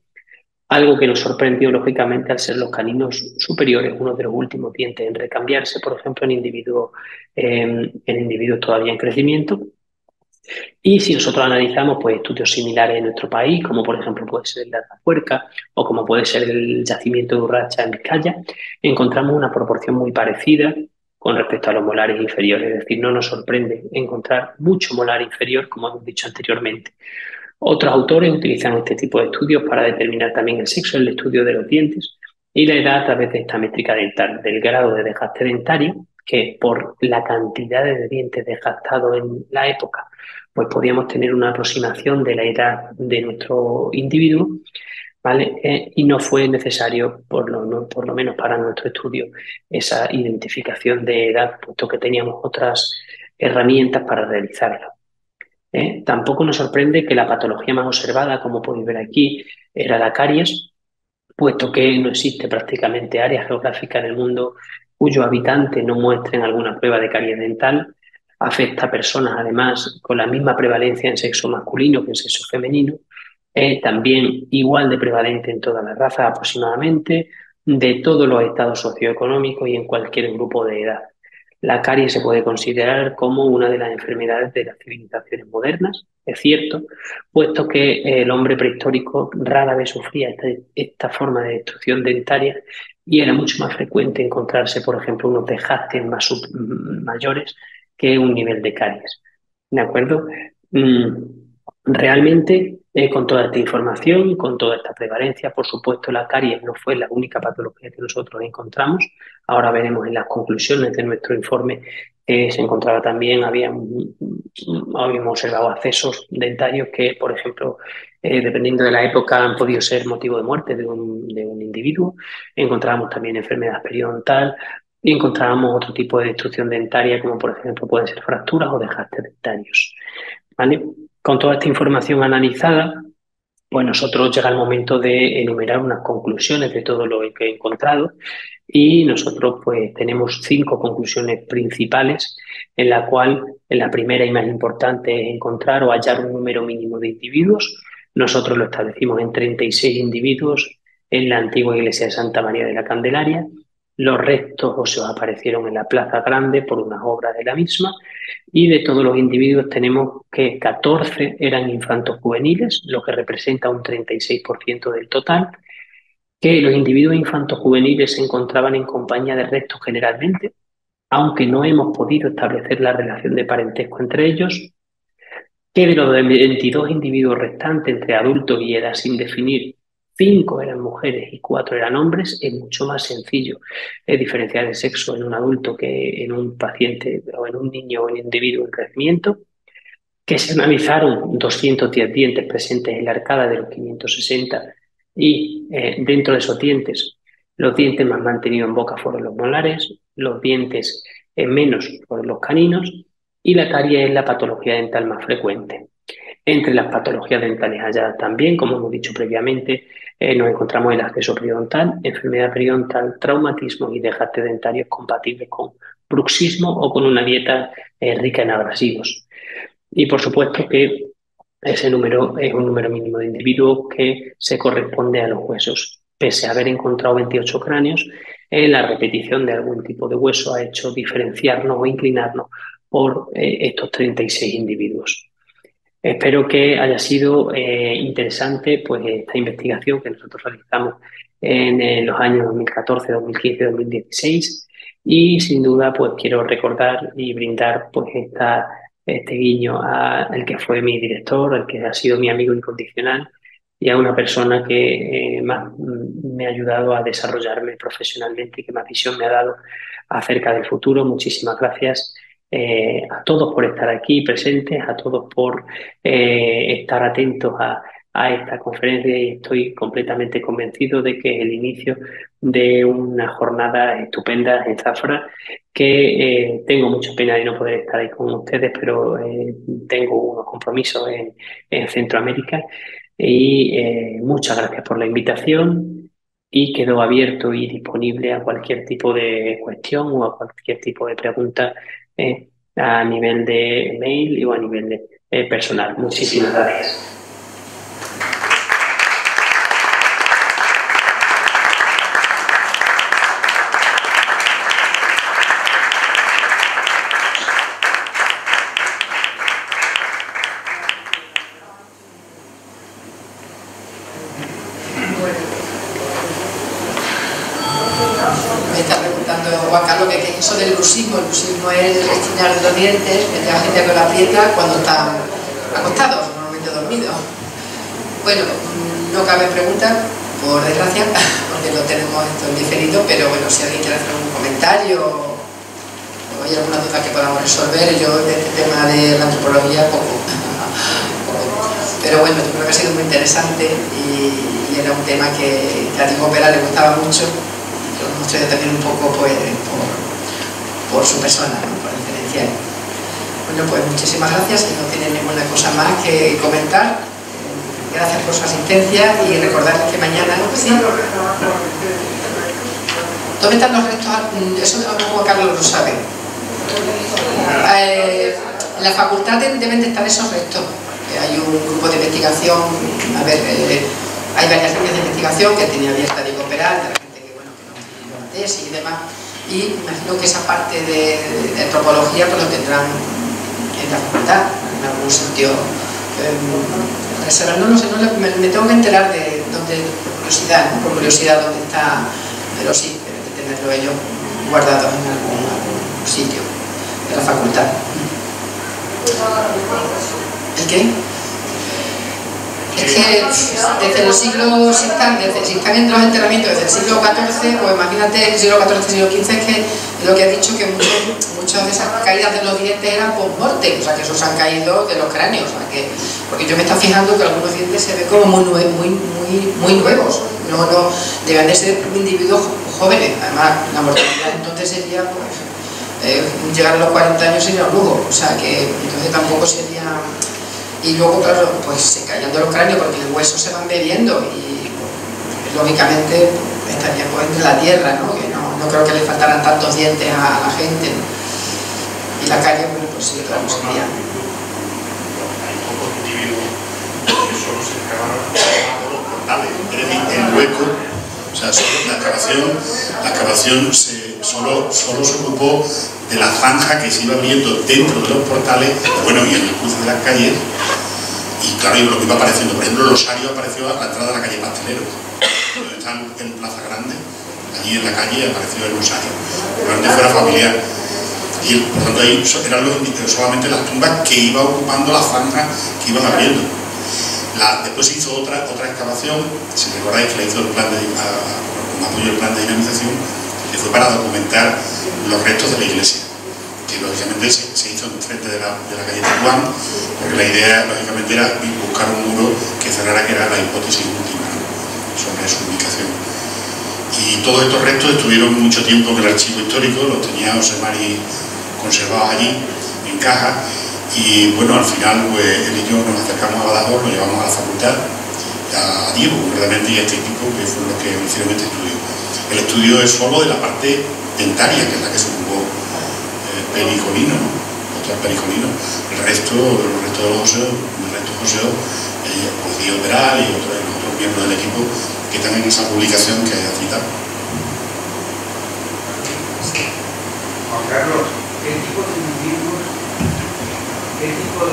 Algo que nos sorprendió, lógicamente, al ser los caninos superiores uno de los últimos dientes en recambiarse, por ejemplo, en individuos todavía en crecimiento. Y si nosotros analizamos pues, estudios similares en nuestro país, como por ejemplo puede ser el de Atapuerca o como puede ser el yacimiento de Urracha en Vizcaya, encontramos una proporción muy parecida con respecto a los molares inferiores. Es decir, no nos sorprende encontrar mucho molar inferior, como hemos dicho anteriormente. Otros autores utilizan este tipo de estudios para determinar también el sexo, el estudio de los dientes y la edad a través de esta métrica dental, del grado de desgaste dentario, que por la cantidad de dientes desgastados en la época, pues podíamos tener una aproximación de la edad de nuestro individuo, ¿vale? Y no fue necesario, por lo menos para nuestro estudio, esa identificación de edad, puesto que teníamos otras herramientas para realizarlo. Tampoco nos sorprende que la patología más observada, como podéis ver aquí, era la caries, puesto que no existe prácticamente área geográfica en el mundo cuyos habitantes no muestren alguna prueba de caries dental. Afecta a personas, además, con la misma prevalencia en sexo masculino que en sexo femenino. También igual de prevalente en todas las razas aproximadamente, de todos los estados socioeconómicos y en cualquier grupo de edad. La caries se puede considerar como una de las enfermedades de las civilizaciones modernas, es cierto, puesto que el hombre prehistórico rara vez sufría esta forma de destrucción dentaria y era mucho más frecuente encontrarse, por ejemplo, unos desgastes mayores que un nivel de caries. ¿De acuerdo? Realmente, con toda esta información, con toda esta prevalencia, por supuesto, la caries no fue la única patología que nosotros encontramos. Ahora veremos en las conclusiones de nuestro informe que se encontraba también, habíamos observado accesos dentarios que, por ejemplo, dependiendo de la época, han podido ser motivo de muerte de un individuo. Encontrábamos también enfermedad periodontal y encontrábamos otro tipo de destrucción dentaria, como por ejemplo pueden ser fracturas o desgastes dentarios. ¿Vale? Con toda esta información analizada, pues nosotros llega el momento de enumerar unas conclusiones de todo lo que he encontrado y nosotros pues tenemos 5 conclusiones principales en la cual la primera y más importante es encontrar o hallar un número mínimo de individuos. Nosotros lo establecimos en 36 individuos en la antigua iglesia de Santa María de la Candelaria. Los restos óseos aparecieron en la Plaza Grande por unas obras de la misma y de todos los individuos tenemos que 14 eran infantos juveniles, lo que representa un 36% del total, que los individuos infantos juveniles se encontraban en compañía de restos generalmente, aunque no hemos podido establecer la relación de parentesco entre ellos, que de los 22 individuos restantes entre adultos y edad sin definir, 5 eran mujeres y 4 eran hombres. Es mucho más sencillo diferenciar el sexo en un adulto que en un paciente o en un niño o en un individuo en crecimiento, que se analizaron 210 dientes presentes en la arcada de los 560 y dentro de esos dientes los dientes más mantenidos en boca fueron los molares, los dientes menos fueron los caninos y la caries es la patología dental más frecuente. Entre las patologías dentales halladas también, como hemos dicho previamente, nos encontramos el acceso periodontal, enfermedad periodontal, traumatismo y desgaste dentarios compatibles con bruxismo o con una dieta rica en abrasivos. Y por supuesto que ese número es un número mínimo de individuos que se corresponde a los huesos. Pese a haber encontrado 28 cráneos, la repetición de algún tipo de hueso ha hecho diferenciarnos o inclinarnos por estos 36 individuos. Espero que haya sido interesante pues, esta investigación que nosotros realizamos en los años 2014, 2015, 2016 y sin duda pues quiero recordar y brindar pues este guiño al que fue mi director, al que ha sido mi amigo incondicional y a una persona que más me ha ayudado a desarrollarme profesionalmente y que más visión me ha dado acerca del futuro. Muchísimas gracias a todos por estar aquí presentes, a todos por estar atentos a esta conferencia y estoy completamente convencido de que es el inicio de una jornada estupenda en Zafra que tengo mucha pena de no poder estar ahí con ustedes, pero tengo unos compromisos en Centroamérica y muchas gracias por la invitación y quedo abierto y disponible a cualquier tipo de cuestión o a cualquier tipo de pregunta a nivel de mail o a nivel de personal. Muchísimas gracias. Juan Carlos, que eso del bruxismo, el bruxismo es el estirar de los dientes, meter a la gente con la aprieta cuando están acostados, normalmente dormidos. Bueno, no cabe pregunta, por desgracia, porque lo tenemos esto en diferido, pero bueno, si alguien quiere hacer algún comentario o hay alguna duda que podamos resolver, yo de este tema de la antropología poco. Pero bueno, yo creo que ha sido muy interesante y era un tema que a Diego Pera le gustaba mucho. Lo hemos traído también un poco pues, por su persona, ¿no? Por diferenciar. Bueno, pues muchísimas gracias. Si no tienen ninguna cosa más que comentar, gracias por su asistencia y recordarles que mañana, ¿sí? ¿Dónde están los restos? Eso a lo mejor Carlos lo sabe. En la facultad deben de estar esos restos. Hay un grupo de investigación, a ver, hay varias líneas de investigación que tenía abierta Diego Peral, de la gente que, bueno, que no tiene la tesis y demás, y imagino que esa parte de antropología pues lo tendrán en la facultad, en algún sitio reserva. No lo sé, me tengo que enterar de dónde, por curiosidad, dónde está, pero sí, deben de tenerlo ellos guardados en algún sitio de la facultad. ¿El qué? Es que desde los siglos, si están en los enterramientos desde el siglo XIV, pues imagínate el siglo XIV, siglo XV, es que lo que he dicho, que muchas de esas caídas de los dientes eran post-mortem, o sea que esos han caído de los cráneos, o sea que, porque yo me estoy fijando que algunos dientes se ven como muy nuevos, no deben de ser individuos jóvenes, además la mortalidad entonces sería pues, llegar a los 40 años sería un lujo, o sea que entonces tampoco sería. Y luego, claro, pues se caían de los cráneos porque el hueso se van bebiendo y pues, lógicamente estaría pues entre la tierra, ¿no? Que no creo que le faltaran tantos dientes a la gente, ¿no? Y la calle, bueno, pues sí, claro, sería. Hay pocos individuos que solo se excavaron los portales, es decir, el hueco, o sea, solo la excavación solo se ocupó de la zanja que se iba abriendo dentro de los portales, bueno, y en el cruce de las calles, y claro, y lo que iba apareciendo, por ejemplo, el osario apareció a la entrada de la calle Pastelero, donde está en Plaza Grande, allí en la calle apareció el osario, probablemente fuera familiar, y por tanto ahí eran solamente las tumbas que iba ocupando la zanja que iban abriendo. Después se hizo otra excavación, si recordáis que le hizo el plan como apoyo el plan de dinamización, que fue para documentar los restos de la iglesia, que lógicamente se hizo enfrente de la calle Tetuán, porque la idea lógicamente era buscar un muro que cerrara, que era la hipótesis última, ¿no? Sobre su ubicación. Y todos estos restos estuvieron mucho tiempo en el archivo histórico, los tenía José Mari conservados allí en caja, y bueno, al final pues él y yo nos acercamos a Badajoz, lo llevamos a la facultad, a Diego concretamente, y a este equipo que fue lo que hicieron este estudio. El estudio es solo de la parte dentaria, que es la que se ocupó Pericolino, ¿no? Doctor Pericolino. El resto de los óseos, pues Diego Peral y otros miembros del equipo que están en esa publicación que ha citado. Juan Carlos, ¿qué tipo de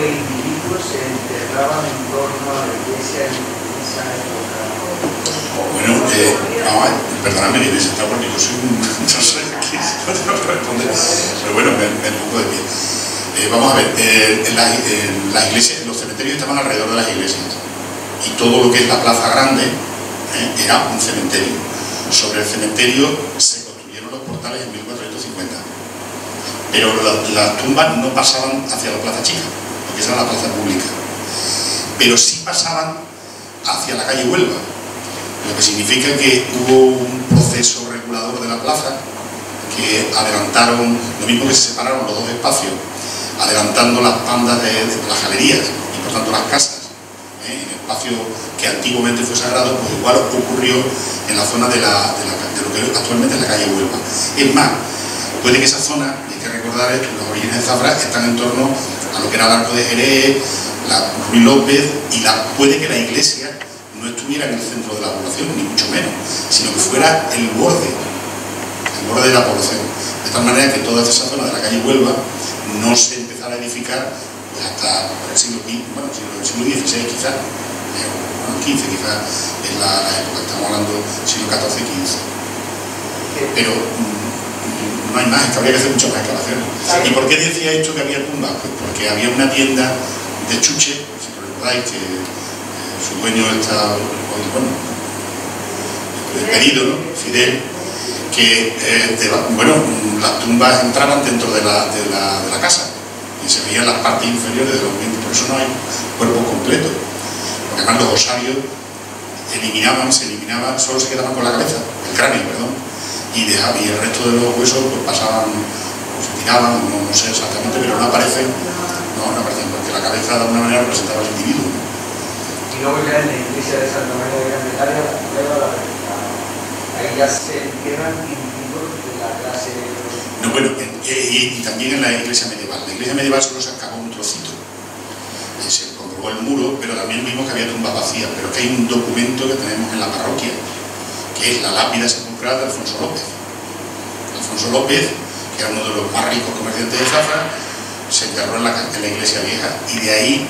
individuos se enterraban en torno a la iglesia en esa época? Bueno, perdóname que he sentado porque yo soy un... no sé qué no te lo responder, pero bueno, me pongo de pie. Vamos a ver, las iglesias, los cementerios estaban alrededor de las iglesias y todo lo que es la plaza grande era un cementerio. Sobre el cementerio se construyeron los portales en 1450, pero las tumbas no pasaban hacia la plaza chica, porque esa era la plaza pública, pero sí pasaban hacia la calle Huelva, lo que significa que hubo un proceso regulador de la plaza que adelantaron, lo mismo que se separaron los dos espacios, adelantando las pandas de las galerías y por tanto las casas, en el espacio que antiguamente fue sagrado, pues igual ocurrió en la zona de lo que actualmente es la calle Huelva. Es más, puede que esa zona, hay que recordar que los orígenes de Zafra están en torno a lo que era el Arco de Jerez, la Ruy López, y puede que la iglesia no estuviera en el centro de la población, ni mucho menos, sino que fuera el borde de la población. De tal manera que toda esa zona de la calle Huelva no se empezara a edificar pues hasta el siglo XV, bueno, el siglo XVI quizás, XV quizás es la época, estamos hablando del siglo XIV-XV. Pero no hay más, es que habría que hacer muchas más excavaciones. ¿Y por qué decía esto que había tumbas? Pues porque había una tienda de chuche, si recordáis que su dueño está, bueno, despedido, ¿no? Fidel, que bueno, las tumbas entraban dentro de la casa y se veían las partes inferiores de los miembros, por eso no hay cuerpos completos, porque además los osarios se eliminaban, solo se quedaban con la cabeza, el cráneo, perdón, y el resto de los huesos pues pasaban, o se tiraban, no sé exactamente, pero no aparecen, porque la cabeza de alguna manera representaba al individuo. Y luego ya en la iglesia de Santa María de Gran Bretaña, ahí ya se entierran individuos de la clase... No, bueno, y también en la iglesia medieval. La iglesia medieval solo se acabó un trocito. Se comprobó el muro, pero también vimos que había tumbas vacías. Pero que hay un documento que tenemos en la parroquia, que es la lápida sepulcral de Alfonso López. Alfonso López, que era uno de los más ricos comerciantes de Zafra, se enterró en la iglesia vieja. Y de ahí,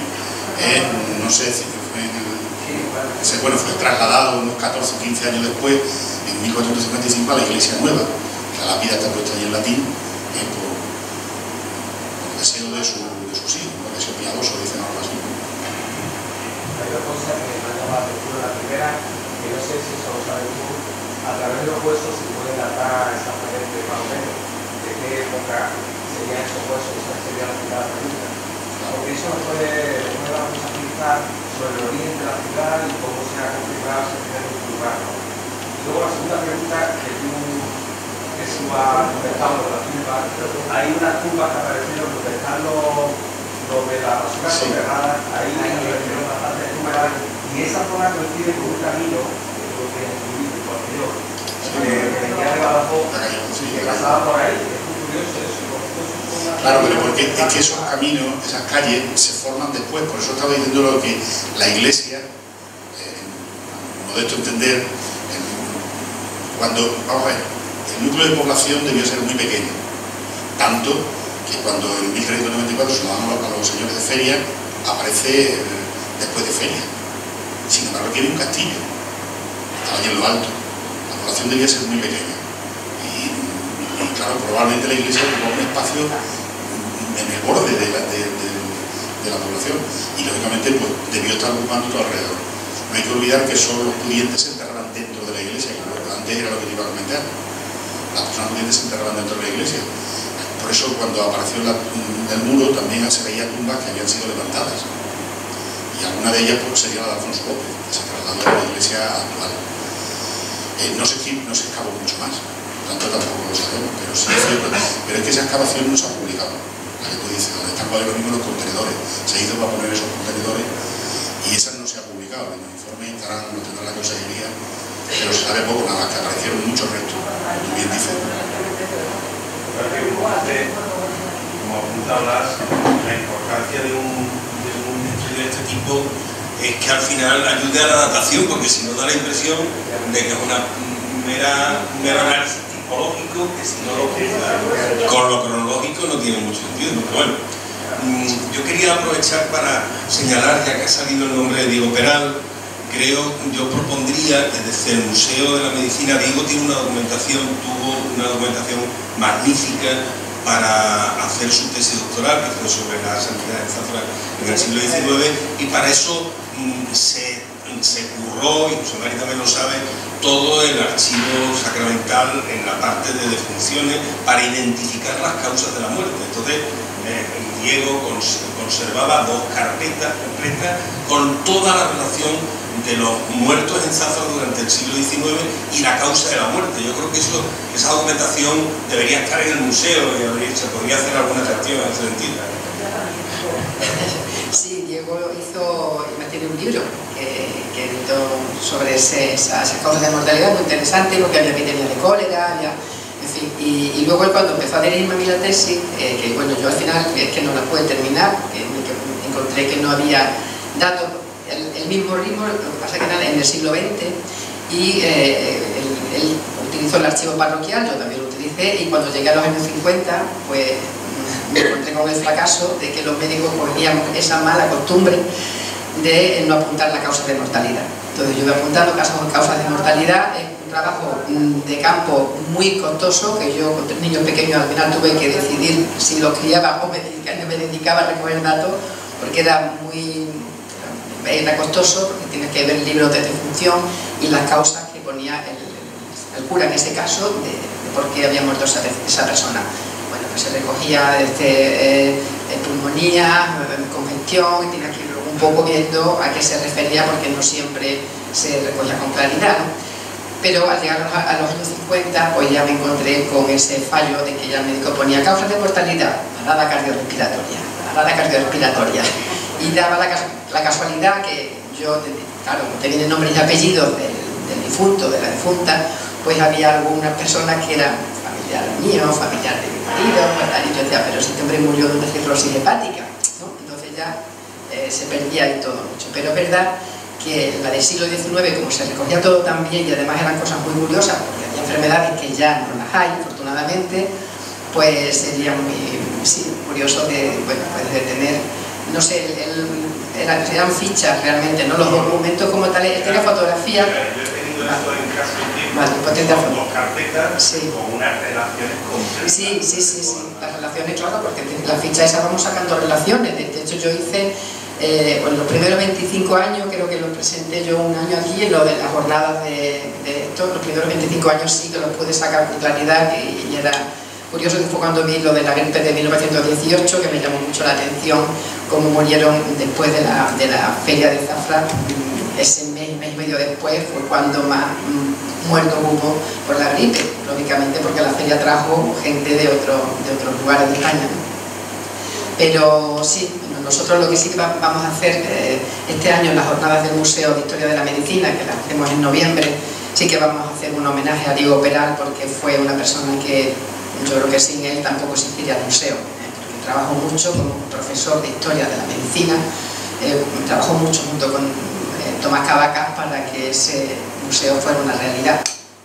no sé si fue trasladado unos 14 o 15 años después, en 1455, a la iglesia nueva. La lápida está puesta allí en latín por deseo de sus hijos, por deseo piadoso, dicen algo así. Hay dos cosas que me han llamado la atención. La primera, que no sé si eso lo sabes tú, a través de los huesos se puede datar exactamente más o menos de qué época serían esos huesos, esa sería la primera pregunta. Porque eso nos puede darnos a pensar sobre el origen de la ciudad y cómo se ha configurado ese primer lugar, ¿no? Y luego la segunda pregunta, que tú has comentado de las tumbas, hay unas tumbas que aparecieron donde están los de la basura soterrada, ahí aparecieron bastantes tumbas, y esa zona coincide con un camino, que es un posterior, que venía de Badajoz, que pasaba por ahí. Es muy curioso eso. Claro, pero porque es que esos caminos, esas calles, se forman después. Por eso estaba diciendo lo que la iglesia, modesto entender, cuando, vamos a ver, el núcleo de población debió ser muy pequeño, tanto que cuando en 1394 se lo dan a los señores de feria, aparece después de feria. Sin embargo, aquí hay un castillo, estaba allí en lo alto, la población debía ser muy pequeña. Y claro, probablemente la iglesia ocupó un espacio en el borde de la población y lógicamente pues debió estar ocupando todo alrededor. No hay que olvidar que solo los pudientes se enterraban dentro de la iglesia, que antes era lo que te iba a comentar. Las personas pudientes se enterraban dentro de la iglesia. Por eso cuando apareció el muro también se veía tumbas que habían sido levantadas. Y alguna de ellas pues, sería la de Alfonso López, que se trasladó a la iglesia actual. No se excavó mucho más. Tanto tampoco lo sabemos, pero sí es cierto. Pero es que esa excavación no se ha publicado, la que tú dices, donde están ahora mismo los contenedores. Se hizo para poner esos contenedores y esa no se ha publicado. En el informe lo tendrá la consejería, pero se sabe poco, nada más que aparecieron muchos restos, tú bien dices. Como apuntabas, la importancia de un estudio de este tipo es que al final ayude a la datación, porque si no da la impresión de que es un mero análisis tipológico, que si no lo juzga con lo cronológico no tiene mucho sentido. Pero bueno, yo quería aprovechar para señalar, ya que ha salido el nombre de Diego Peral, yo propondría que desde el Museo de la Medicina, Diego tuvo una documentación magnífica para hacer su tesis doctoral, que fue sobre la sanidad de Zafra en el siglo XIX, y para eso se curró, y José María también lo sabe, todo el archivo sacramental en la parte de defunciones para identificar las causas de la muerte. Entonces, Diego conservaba 2 carpetas completas con toda la relación de los muertos en Zafra durante el siglo XIX y la causa de la muerte. Yo creo que esa documentación debería estar en el museo y se podría hacer alguna gestión en ese sentido. Sí, Diego tiene un libro que editó sobre esas causas de mortalidad, muy interesante, porque había epidemia de cólera, en fin, y luego él cuando empezó a dirigirme a mí la tesis, que bueno, yo al final es que no la pude terminar, que encontré que no había dado el mismo ritmo, lo que pasa que era en el siglo XX, y él utilizó el archivo parroquial, yo también lo utilicé, y cuando llegué a los años 50, pues me encontré con el fracaso de que los médicos teníamos esa mala costumbre de no apuntar la causa de mortalidad. Entonces yo voy apuntando causas de mortalidad un trabajo de campo muy costoso, que yo con 3 niños pequeños al final tuve que decidir si los criaba o me dedicaba a recoger datos, porque era costoso, porque tienes que ver libros de defunción y las causas que ponía el cura en ese caso de por qué había muerto esa persona. Bueno, pues se recogía pulmonía, congestión, y tenía que ir un poco viendo a qué se refería, porque no siempre se recogía con claridad, ¿no? Pero al llegar a los años 50, pues ya me encontré con ese fallo de que ya el médico ponía causas de mortalidad, parada cardiorrespiratoria, y daba la casualidad que yo, claro, tenía el nombre y apellidos del difunto, de la difunta, pues había algunas personas que eran familiares míos, familiares de mi marido, y yo decía, pero si este hombre murió de una cirrosis hepática, ¿no? Entonces ya se perdía y todo mucho. Pero es verdad que la del siglo XIX, como se recogía todo tan bien y además eran cosas muy curiosas, porque había enfermedades que ya no las hay, afortunadamente, pues sería muy curioso de, bueno, pues de tener, no sé, eran fichas realmente, no los documentos como tales, tenía fotografía. Vale, pues con 2 carpetas, sí, con unas relaciones completas. Sí, las relaciones, claro, porque en la ficha esa vamos sacando relaciones. De hecho, yo hice, pues los primeros 25 años, creo que lo presenté yo un año aquí, en lo de las jornadas de esto, los primeros 25 años sí que los pude sacar con claridad, y era curioso que fue cuando vi lo de la gripe de 1918, que me llamó mucho la atención, cómo murieron después de la feria de Zafra. Ese mes y medio después fue cuando más muertos hubo por la gripe, lógicamente porque la feria trajo gente de otros lugares de España. Pero sí, bueno, nosotros lo que sí que vamos a hacer este año en las jornadas del Museo de Historia de la Medicina, que las hacemos en noviembre, sí que vamos a hacer un homenaje a Diego Peral, porque fue una persona que yo creo que sin él tampoco existiría el museo, porque trabajó mucho como profesor de Historia de la Medicina, trabajó mucho junto con Tomás Cavacas para que ese museo fuera una realidad.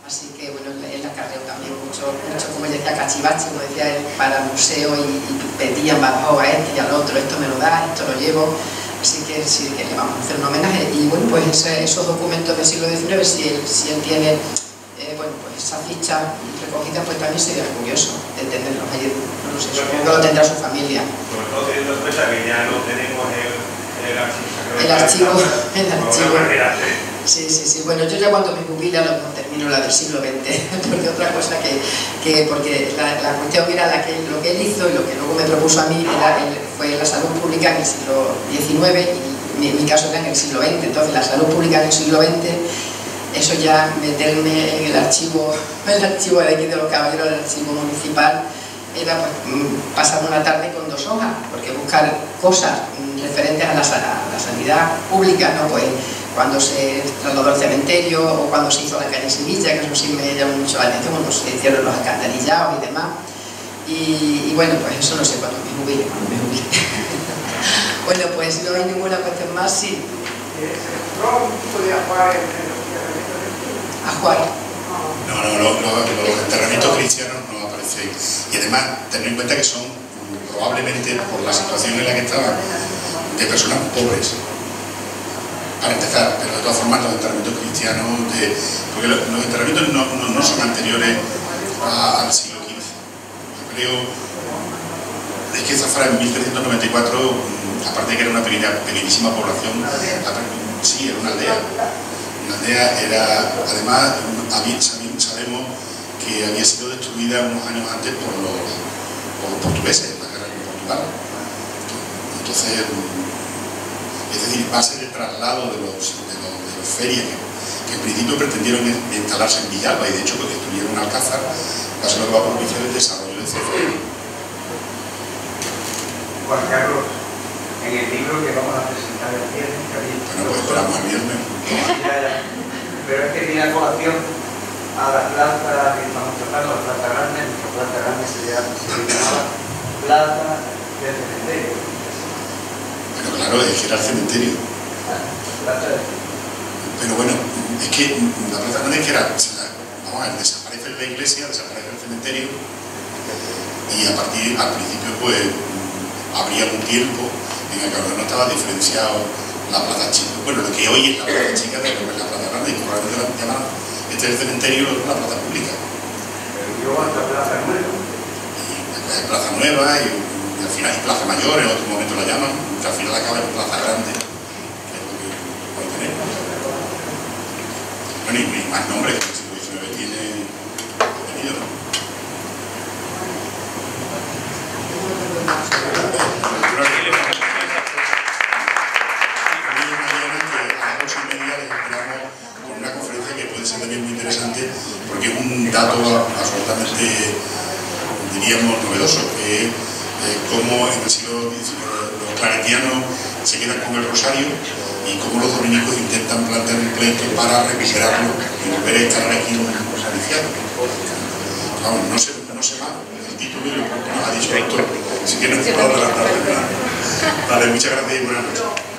Así que bueno, él acarreó también mucho, como decía, cachivache, como decía él, para el museo, y pedían bajo a este y al otro, esto me lo da, esto lo llevo. Así que sí que le vamos a hacer un homenaje. Y bueno, pues esos documentos del siglo XIX, si él tiene bueno, pues esa ficha recogida, pues también sería curioso de tenerlos allí. No sé, supongo que lo tendrá su familia. Sobre todo teniendo en cuenta que ya no tenemos el archivo. Sí. Sí. Bueno, yo ya cuando me jubile a lo mejor termino la del siglo XX, porque otra cosa porque la cuestión era lo que él hizo y lo que luego me propuso a mí fue la salud pública en el siglo XIX, y mi caso era en el siglo XX. Entonces la salud pública en el siglo XX, eso ya meterme en el archivo de aquí de los Caballeros, el archivo municipal, era pues, pasar una tarde con 2 hojas, porque buscar cosas referentes a la sanidad pública, ¿no? Pues cuando se trasladó al cementerio, o cuando se hizo la calle Sevilla, que eso sí me llamó mucho la atención, cuando se hicieron los alcantarillados y demás. Y bueno, pues eso no sé cuándo me jubile. Bueno, pues no hay ninguna cuestión más, sí. ¿Ajuar? No, los enterramientos cristianos no aparecen. Y además, tener en cuenta que son, probablemente por la situación en la que estaban, de personas pobres. Para empezar, pero de todas formas los enterramientos cristianos, porque los enterramientos no son anteriores al siglo XV. Yo creo, es que Zafra en 1394, aparte de que era una pequeñísima población, sí, era una aldea. Una aldea era, además, sabemos que había sido destruida unos años antes por los portugueses, la guerra con Portugal. Entonces, es decir, base de traslado de los ferias que en principio pretendieron instalarse en Villalba, y de hecho porque destruyeron Alcázar, va a ser lo que va a propiciar el desarrollo de Zafra. Juan Carlos, en el libro que vamos a presentar el viernes, bueno, pues esperamos el viernes. Pero es que viene a colación a la plaza que estamos tratando, la plaza grande. Nuestra plaza grande se llamaba Plaza del Cementerio. Pero claro, es que era el cementerio. Pero bueno, es que la plaza grande es que era, vamos a ver, desaparece la iglesia, desaparece el cementerio, y al principio pues habría un tiempo en el que no estaba diferenciado la plaza chica, bueno, lo que hoy es la plaza chica de lo que es la plaza grande, y probablemente la llamaban Este es el cementerio de una plaza pública. Y luego hasta Plaza Nueva. Y hay Plaza Nueva y al final hay Plaza Mayor, en otro momento la llaman, que al final acaba en Plaza Grande, que es lo que hoy tenemos. Bueno, y más nombres que el siglo XIX tiene tenido, ¿no? Una conferencia que puede ser también muy interesante porque es un dato absolutamente, diríamos, novedoso, que es cómo en el siglo XIX los claretianos se quedan con el rosario y cómo los dominicos intentan plantear un pleito para recuperarlo y volver a estar aquí en un saliciano. Vamos, no se va el título y lo ha dicho el doctor, si que no puedo adelantar. Vale, muchas gracias y buenas noches.